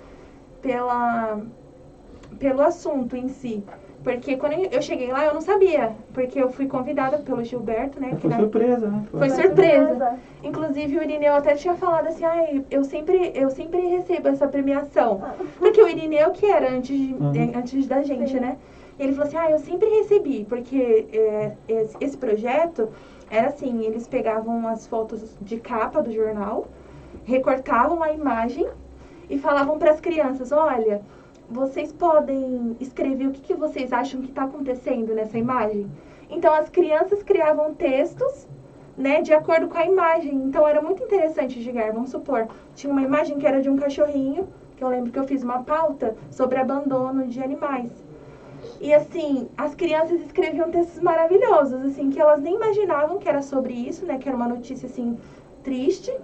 Pelo assunto em si. Porque quando eu cheguei lá, eu não sabia. Porque eu fui convidada pelo Gilberto, né? Foi surpresa, né? Foi surpresa. Inclusive, o Irineu até tinha falado assim, eu sempre recebo essa premiação. Porque o Irineu que era antes da gente, Sim. né? Ele falou assim, eu sempre recebi. Porque esse projeto era assim, eles pegavam as fotos de capa do jornal, recortavam a imagem e falavam para as crianças, olha, vocês podem escrever o que vocês acham que está acontecendo nessa imagem? Então, as crianças criavam textos, né, de acordo com a imagem. Então, era muito interessante, Edgar. Vamos supor, tinha uma imagem que era de um cachorrinho, que eu lembro que eu fiz uma pauta sobre abandono de animais. E, assim, as crianças escreviam textos maravilhosos, assim, que elas nem imaginavam que era sobre isso, né, que era uma notícia, assim, triste.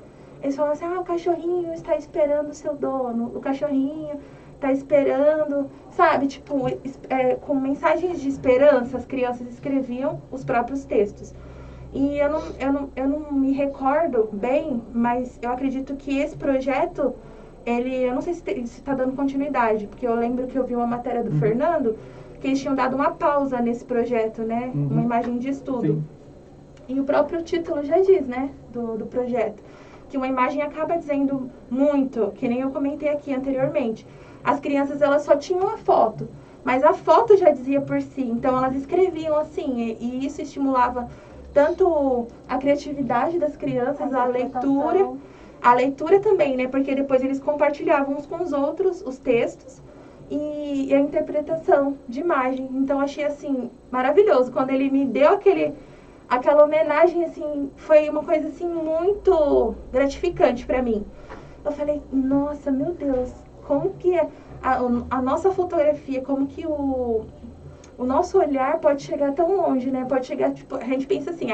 Eles falavam assim, o cachorrinho está esperando o seu dono, o cachorrinho tá esperando, sabe? Tipo, com mensagens de esperança, as crianças escreviam os próprios textos. E eu não me recordo bem, mas eu acredito que esse projeto, eu não sei se está dando continuidade, porque eu lembro que eu vi uma matéria do Fernando, que eles tinham dado uma pausa nesse projeto, né? Uma imagem de estudo. Sim. E o próprio título já diz, né? Do projeto. Que uma imagem acaba dizendo muito, que nem eu comentei aqui anteriormente. As crianças, elas só tinham a foto, mas a foto já dizia por si. Então, elas escreviam assim, e isso estimulava tanto a criatividade das crianças, a leitura também, né? Porque depois eles compartilhavam uns com os outros os textos e a interpretação de imagem. Então, achei, assim, maravilhoso. Quando ele me deu aquela homenagem, assim, foi uma coisa, assim, muito gratificante para mim. Eu falei, nossa, meu Deus, como que é a nossa fotografia, como que o nosso olhar pode chegar tão longe, né? Pode chegar, tipo, a gente pensa assim,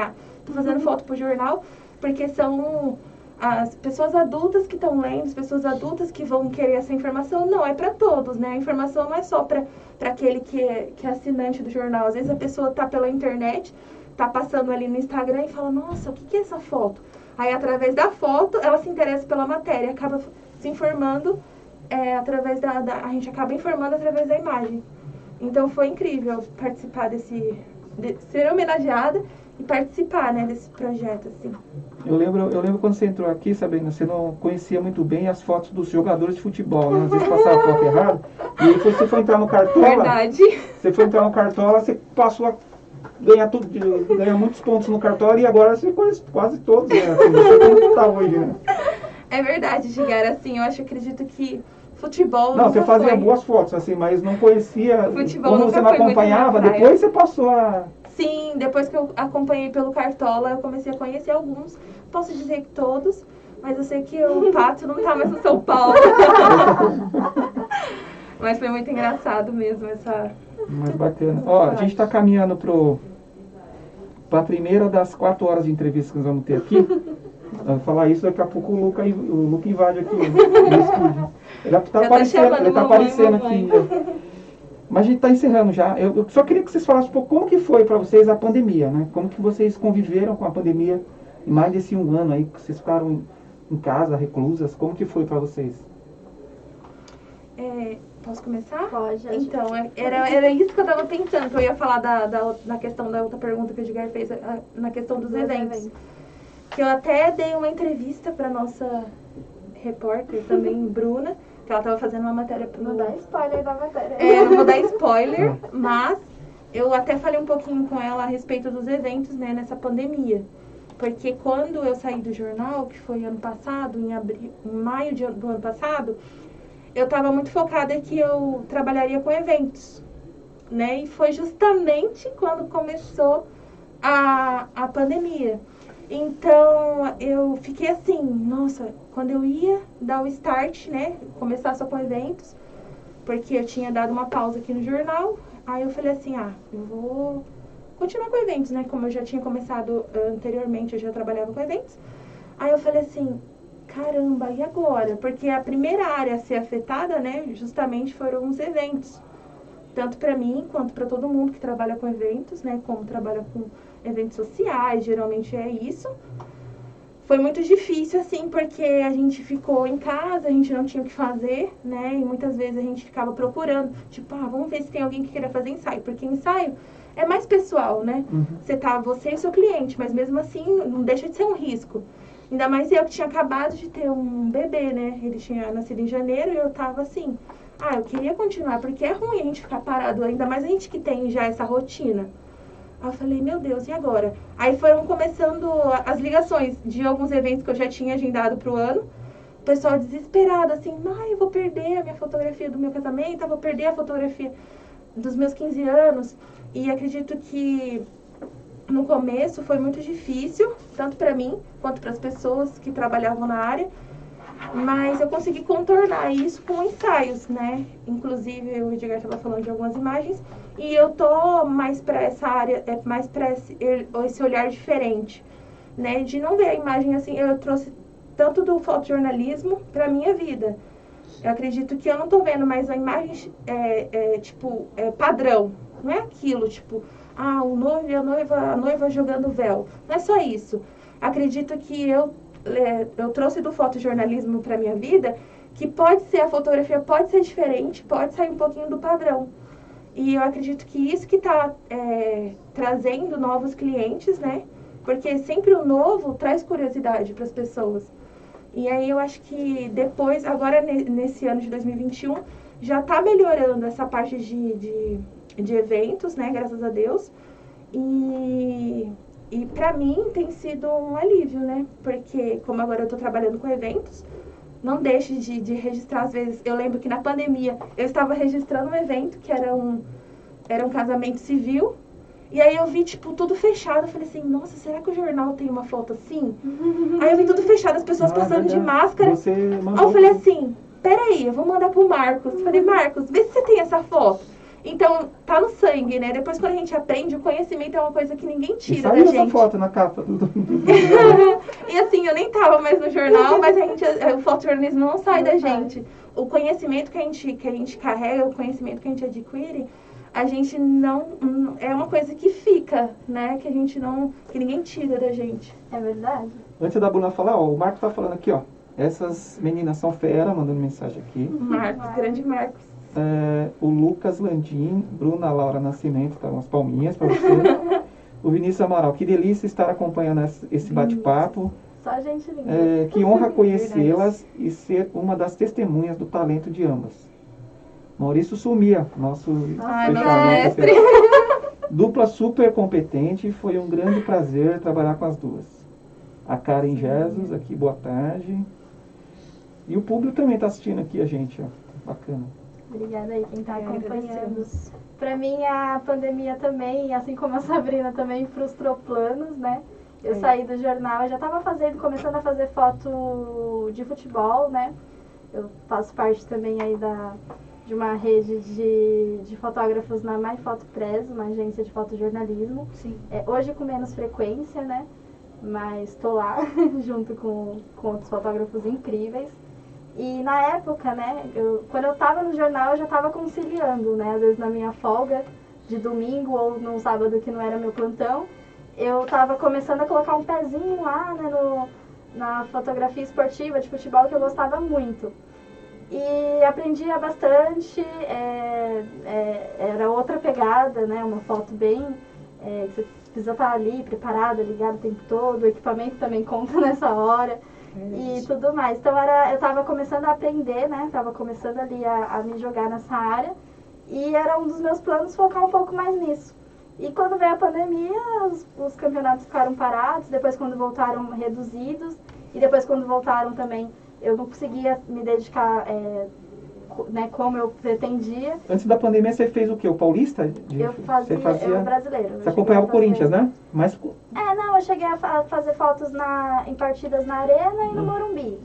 tô fazendo foto pro jornal, porque são as pessoas adultas que estão lendo, as pessoas adultas que vão querer essa informação. Não, é para todos, né? A informação não é só para aquele que é assinante do jornal. Às vezes a pessoa tá pela internet, tá passando ali no Instagram e fala, nossa, o que é essa foto? Aí, através da foto, ela se interessa pela matéria, acaba se informando através a gente acaba informando através da imagem. Então, foi incrível participar ser homenageada e participar, né, desse projeto, assim. Eu lembro quando você entrou aqui, Sabrina, você não conhecia muito bem as fotos dos jogadores de futebol, né? Às vezes passava a foto errada. E aí você foi entrar no Cartola. Verdade. Você foi entrar no Cartola, você passou a ganhar muitos pontos no Cartola e agora você conhece quase todos, né? Assim, você como tá hoje, né? É verdade, Edgar, assim, acredito que futebol não, nunca você fazia foi. boas fotos, assim, mas não conhecia. Futebol como nunca você não foi muito acompanhava, minha praia. depois você passou a. Sim, depois que eu acompanhei pelo Cartola, eu comecei a conhecer alguns. Posso dizer que todos, mas eu sei que o Pato não tá mais no São Paulo. Mas foi muito engraçado mesmo essa. Mas bacana. Ó, a gente tá caminhando para a primeira das 4 horas de entrevista que nós vamos ter aqui. Vou falar isso, daqui a pouco o Luca invade aqui no estúdio. Ele tá aparecendo aqui. Mas a gente está encerrando já. Eu só queria que vocês falassem um pouco como que foi para vocês a pandemia, né? Como que vocês conviveram com a pandemia em mais desse 1 ano aí, que vocês ficaram em casa, reclusas. Como que foi para vocês? Posso começar? Pode. Então, era isso que eu estava pensando, que eu ia falar da questão da outra pergunta que o Edgar fez, na questão dos eventos. Que eu até dei uma entrevista para nossa repórter também, Bruna, que ela estava fazendo uma matéria pro... Não dá spoiler da matéria. Não vou dar spoiler, mas eu até falei um pouquinho com ela a respeito dos eventos, né, nessa pandemia. Porque quando eu saí do jornal, que foi ano passado, em maio do ano passado, eu estava muito focada que eu trabalharia com eventos, né? E foi justamente quando começou a pandemia. Então, eu fiquei assim, nossa, quando eu ia dar o start, né, começar só com eventos, porque eu tinha dado uma pausa aqui no jornal, aí eu falei assim, eu vou continuar com eventos, né, como eu já tinha começado anteriormente, eu já trabalhava com eventos. Aí eu falei assim, caramba, e agora? Porque a primeira área a ser afetada, né, justamente foram os eventos. Tanto para mim, quanto para todo mundo que trabalha com eventos, né, como trabalha com eventos sociais, geralmente é isso. Foi muito difícil, assim, porque a gente ficou em casa, a gente não tinha o que fazer, né? E muitas vezes a gente ficava procurando, tipo, vamos ver se tem alguém que queira fazer ensaio, porque ensaio é mais pessoal, né? Você e o seu cliente, mas mesmo assim não deixa de ser um risco. Ainda mais eu que tinha acabado de ter um bebê, né? Ele tinha nascido em janeiro e eu tava assim, eu queria continuar, porque é ruim a gente ficar parado, ainda mais a gente que tem já essa rotina. Aí eu falei, meu Deus, e agora? Aí foram começando as ligações de alguns eventos que eu já tinha agendado pro ano. O pessoal desesperado, assim, eu vou perder a minha fotografia do meu casamento, eu vou perder a fotografia dos meus 15 anos. E acredito que no começo foi muito difícil, tanto para mim quanto para as pessoas que trabalhavam na área. Mas eu consegui contornar isso com ensaios, né? Inclusive, o Edgar estava falando de algumas imagens. E eu tô mais para essa área, mais para esse olhar diferente, né? De não ver a imagem assim. Eu trouxe tanto do fotojornalismo para minha vida. Eu acredito que eu não tô vendo mais a imagem padrão. Não é aquilo, tipo, o noivo e a noiva jogando véu. Não é só isso. Acredito que eu trouxe do fotojornalismo para minha vida, que a fotografia pode ser diferente, pode sair um pouquinho do padrão. E eu acredito que isso que está trazendo novos clientes, né? Porque sempre o novo traz curiosidade para as pessoas. E aí eu acho que depois, agora nesse ano de 2021, já está melhorando essa parte de eventos, né? Graças a Deus. E para mim tem sido um alívio, né? Porque como agora eu estou trabalhando com eventos, não deixe de registrar. Às vezes, eu lembro que na pandemia eu estava registrando um evento que era um casamento civil. E aí eu vi, tipo, tudo fechado. Eu falei assim, nossa, será que o jornal tem uma foto assim? Aí eu vi tudo fechado, as pessoas passando de máscara. Aí eu falei assim, peraí, eu vou mandar pro Marcos. Falei, Marcos, vê se você tem essa foto. Então, tá no sangue, né? Depois, quando a gente aprende, o conhecimento é uma coisa que ninguém tira da gente. Essa foto na capa do... E assim, eu nem tava mais no jornal, mas o fotojornalismo não sai da gente. O conhecimento que a gente carrega, o conhecimento que a gente adquire, a gente não... É uma coisa que fica, né? Que a gente não... Que ninguém tira da gente. É verdade. Antes da Bruna falar, o Marcos tá falando aqui, essas meninas são fera, mandando mensagem aqui. Marcos, grande Marcos. O Lucas Landim, Bruna Laura Nascimento, tá umas palminhas para você. O Vinícius Amaral, que delícia estar acompanhando esse bate-papo. Só gente linda. Que honra conhecê-las e ser uma das testemunhas do talento de ambas. Maurício Sumia, nosso mestre. Dupla super competente, foi um grande prazer trabalhar com as duas. A Karen Jesus, aqui, boa tarde. E o público também está assistindo aqui a gente, bacana. Obrigada aí quem está acompanhando. Para mim a pandemia também, assim como a Sabrina, também frustrou planos, né? Eu saí do jornal, eu já estava começando a fazer foto de futebol, né? Eu faço parte também aí de uma rede de fotógrafos na My Foto Press, uma agência de fotojornalismo. Sim. Hoje com menos frequência, né? Mas estou lá junto com outros fotógrafos incríveis. E na época, né, quando eu estava no jornal, eu já estava conciliando, né? Às vezes na minha folga de domingo ou num sábado que não era meu plantão, eu estava começando a colocar um pezinho lá, né, na fotografia esportiva de futebol, que eu gostava muito. E aprendia bastante, era outra pegada, né? Uma foto bem... que você precisa estar ali, preparada, ligada o tempo todo, o equipamento também conta nessa hora. E tudo mais. Então eu estava começando a aprender, né? Estava começando ali a me jogar nessa área. E era um dos meus planos focar um pouco mais nisso. E quando veio a pandemia, os campeonatos ficaram parados. Depois quando voltaram, reduzidos. E depois quando voltaram também, eu não conseguia me dedicar né, como eu pretendia. Antes da pandemia você fez o quê? O Paulista? Eu fazia brasileiro. Você acompanhava o Corinthians, né? Mas... não, eu cheguei a fazer fotos em partidas na Arena e no Morumbi.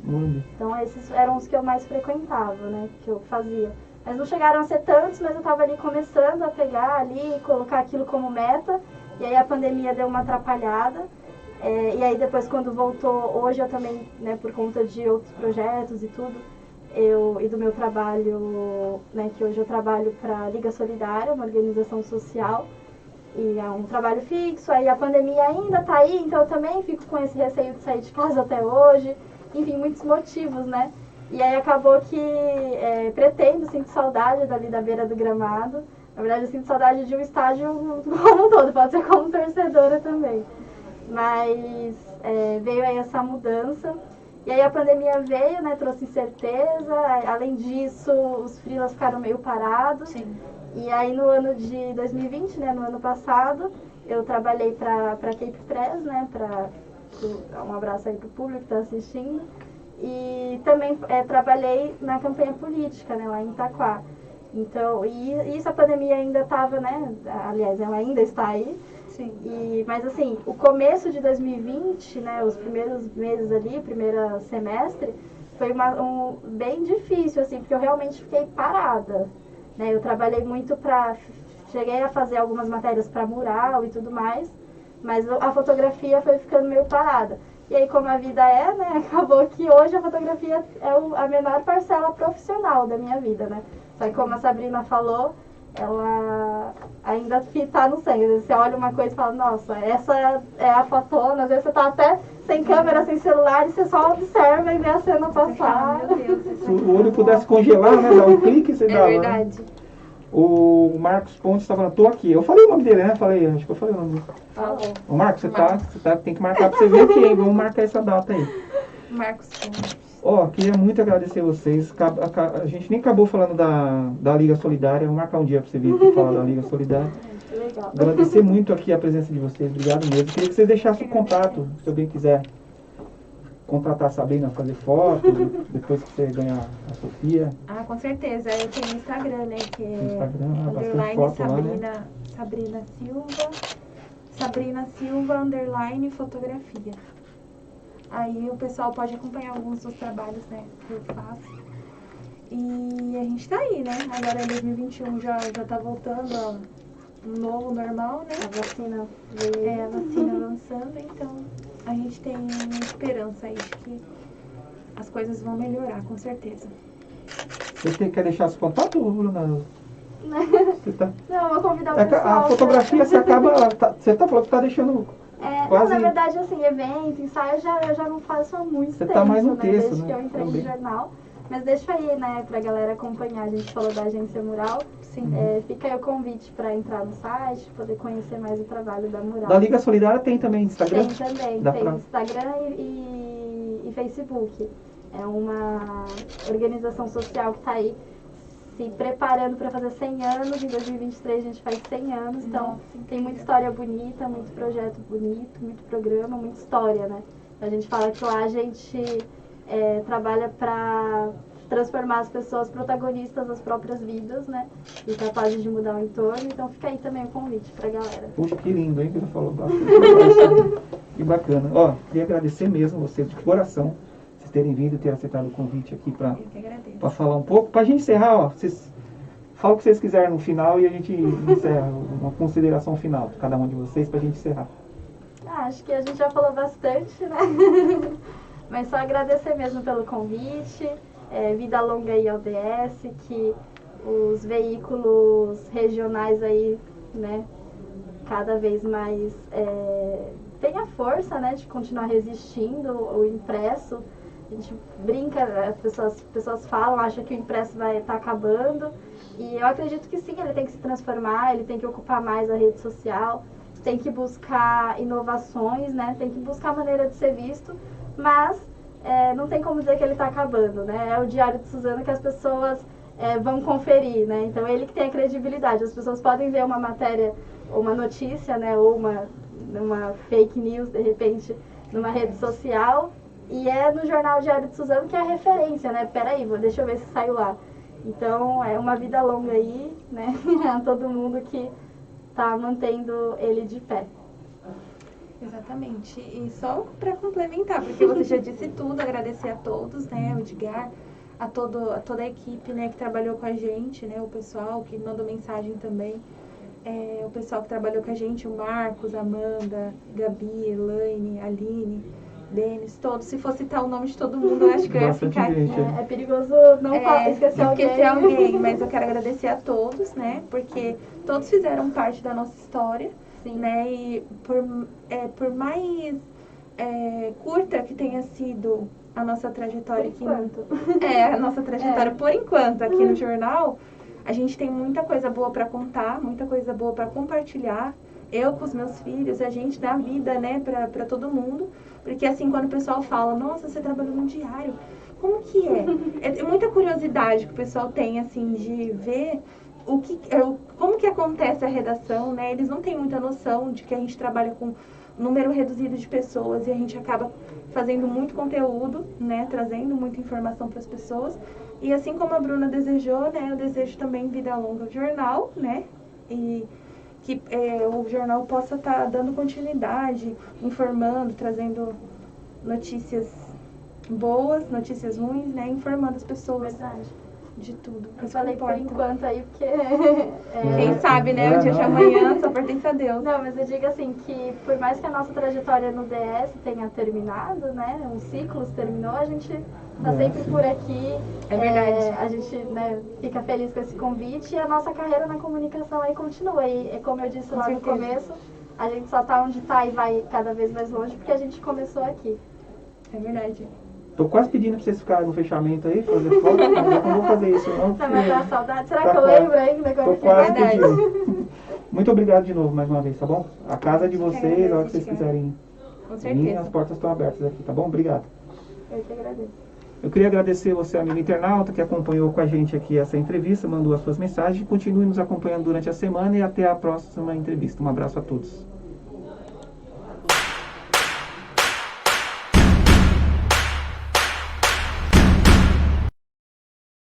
Então esses eram os que eu mais frequentava, né? Que eu fazia. Mas não chegaram a ser tantos, mas eu estava ali começando a pegar ali, colocar aquilo como meta. E aí a pandemia deu uma atrapalhada. E aí depois quando voltou, hoje eu também, né, por conta de outros projetos e tudo, e do meu trabalho, né, que hoje eu trabalho para a Liga Solidária, uma organização social, e é um trabalho fixo, aí a pandemia ainda tá aí, então eu também fico com esse receio de sair de casa até hoje, enfim, muitos motivos, né? E aí acabou que sinto saudade dali da beira do gramado. Na verdade, eu sinto saudade de um estádio como um todo, pode ser como torcedora também. Mas veio aí essa mudança. E aí a pandemia veio, né, trouxe incerteza. Além disso, os freelas ficaram meio parados. Sim. E aí no ano de 2020, né, no ano passado, eu trabalhei para Cape Press, né, um abraço aí pro público que está assistindo. E também trabalhei na campanha política, né, lá em Itaquá. Então, e isso a pandemia ainda estava, né, aliás, ela ainda está aí. Sim. Mas assim, o começo de 2020, né, os primeiros meses ali, primeiro semestre, foi bem difícil, assim, porque eu realmente fiquei parada. Né, eu trabalhei muito cheguei a fazer algumas matérias para mural e tudo mais, mas a fotografia foi ficando meio parada. E aí, como a vida né, acabou que hoje a fotografia é a menor parcela profissional da minha vida, né? Só que como a Sabrina falou, ela ainda tá no sangue. Você olha uma coisa e fala, nossa, essa é a fotona, às vezes você tá até sem câmera, sem celular, e você só observa e vê a cena passar. Meu Deus, Se o olho pudesse congelar, né, dar um clique, você dava. É verdade. Né? O Marcos Pontes está falando, tô aqui. Eu falei o nome dele, né? Acho que eu falei o nome dele. Falou. Ô Marcos, você tem que marcar pra você vir aqui, hein? Vamos marcar essa data aí. Marcos Pontes. Queria muito agradecer vocês. A gente nem acabou falando da Liga Solidária. Vou marcar um dia pra você vir aqui falar da Liga Solidária. Legal. Agradecer muito aqui a presença de vocês. Obrigado mesmo. Queria que vocês deixassem o contato, se alguém quiser contratar a Sabrina, fazer foto, depois que você ganhar a Sofia. Ah, com certeza. Eu tenho o Instagram, né? Que é Instagram, bastante underline foto lá, Sabrina Silva. Sabrina Silva, underline fotografia. Aí o pessoal pode acompanhar alguns dos trabalhos, né, que eu faço. E a gente tá aí, né? Agora em 2021 já tá voltando ó, um novo normal, né? A vacina A vacina lançando, então a gente tem esperança aí de que as coisas vão melhorar, com certeza. Você quer deixar seu contato, Bruna? Você tá... Não, eu vou convidar o pessoal. A fotografia você acaba. Você tá falando que tá deixando. Quase... Não, na verdade, assim, evento, ensaio, eu já não faço há muito tempo. Você tá mais no né? texto, Desde né? que eu entrei Também. no jornal. Mas deixa aí, né, pra galera acompanhar. A gente falou da Agência Mural. Sim. Fica aí o convite pra entrar no site, poder conhecer mais o trabalho da Mural. Da Liga Solidária tem também Instagram? Tem também, tem Instagram e Facebook. É uma organização social que tá aí se preparando para fazer 100 anos. Em 2023 a gente faz 100 anos, então tem muita história bonita, muito projeto bonito, muito programa, muita história, né? A gente fala que lá a gente trabalha para transformar as pessoas protagonistas das próprias vidas, né? E capazes de mudar o entorno, então fica aí também o convite pra galera. Puxa, que lindo, hein, que ele falou. Que bacana. Queria agradecer mesmo vocês de coração. Terem vindo, ter aceitado o convite aqui para falar um pouco. Para a gente encerrar, vocês falam o que vocês quiserem no final e a gente encerra uma consideração final de cada um de vocês para a gente encerrar. Acho que a gente já falou bastante, né? Mas só agradecer mesmo pelo convite. Vida longa aí ao DS, que os veículos regionais aí, né, cada vez mais tenha força, né, de continuar resistindo o impresso. A gente brinca, as pessoas falam, acham que o impresso vai estar acabando. E eu acredito que sim, ele tem que se transformar, ele tem que ocupar mais a rede social, tem que buscar inovações, né? Tem que buscar maneira de ser visto, mas não tem como dizer que ele está acabando, né? É o Diário de Suzano que as pessoas vão conferir, né? Então ele que tem a credibilidade. As pessoas podem ver uma matéria, ou uma notícia, né? Ou uma fake news, de repente, numa rede social. E no jornal Diário de Suzano que é a referência, né? Peraí, deixa eu ver se saiu lá. Então, é uma vida longa aí, né? A todo mundo que tá mantendo ele de pé. Exatamente. E só para complementar, porque você já disse tudo, agradecer a todos, né? O Edgar, a toda a equipe, né, que trabalhou com a gente, né? O pessoal que mandou mensagem também. O pessoal que trabalhou com a gente, o Marcos, Amanda, Gabi, Elaine, Aline, Denis, todos. Se for citar o nome de todo mundo, eu acho que eu ia ficar aqui. É perigoso não esquecer alguém, mas eu quero agradecer a todos, né? Porque todos fizeram parte da nossa história. Sim. né? E por mais curta que tenha sido a nossa trajetória aqui, a nossa trajetória por enquanto aqui no jornal, a gente tem muita coisa boa para contar, muita coisa boa para compartilhar. Eu com os meus filhos, a gente dá vida, né, para todo mundo. Porque assim, quando o pessoal fala, nossa, você trabalhou no diário, como que é? É muita curiosidade que o pessoal tem, assim, de ver como que acontece a redação, né? Eles não têm muita noção de que a gente trabalha com um número reduzido de pessoas e a gente acaba fazendo muito conteúdo, né? Trazendo muita informação para as pessoas. E assim como a Bruna desejou, né? Eu desejo também vida longa ao jornal, né? E que o jornal possa estar dando continuidade, informando, trazendo notícias boas, notícias ruins, né? Informando as pessoas. Verdade. De tudo. Eu falei por enquanto aí, porque... Quem sabe, né? O dia de amanhã só pertence a Deus. Não, mas eu digo assim, que por mais que a nossa trajetória no DS tenha terminado, né? Os ciclos terminou, a gente tá sempre por aqui. É verdade. A gente, né, fica feliz com esse convite e a nossa carreira na comunicação aí continua. E como eu disse lá no começo, a gente só tá onde tá e vai cada vez mais longe porque a gente começou aqui. É verdade. Tô quase pedindo pra vocês ficarem no fechamento aí, fazer foto, mas eu não vou fazer isso não. Tá matando saudade? Será tá que eu quase, lembro ainda? Tô quase pedindo. Muito obrigado de novo mais uma vez, tá bom? A casa é de vocês, a hora que vocês quiserem vir, as portas estão abertas aqui, tá bom? Obrigado. Eu que agradeço. Eu queria agradecer você, amigo internauta, que acompanhou com a gente aqui essa entrevista, mandou as suas mensagens. Continue nos acompanhando durante a semana e até a próxima entrevista. Um abraço a todos.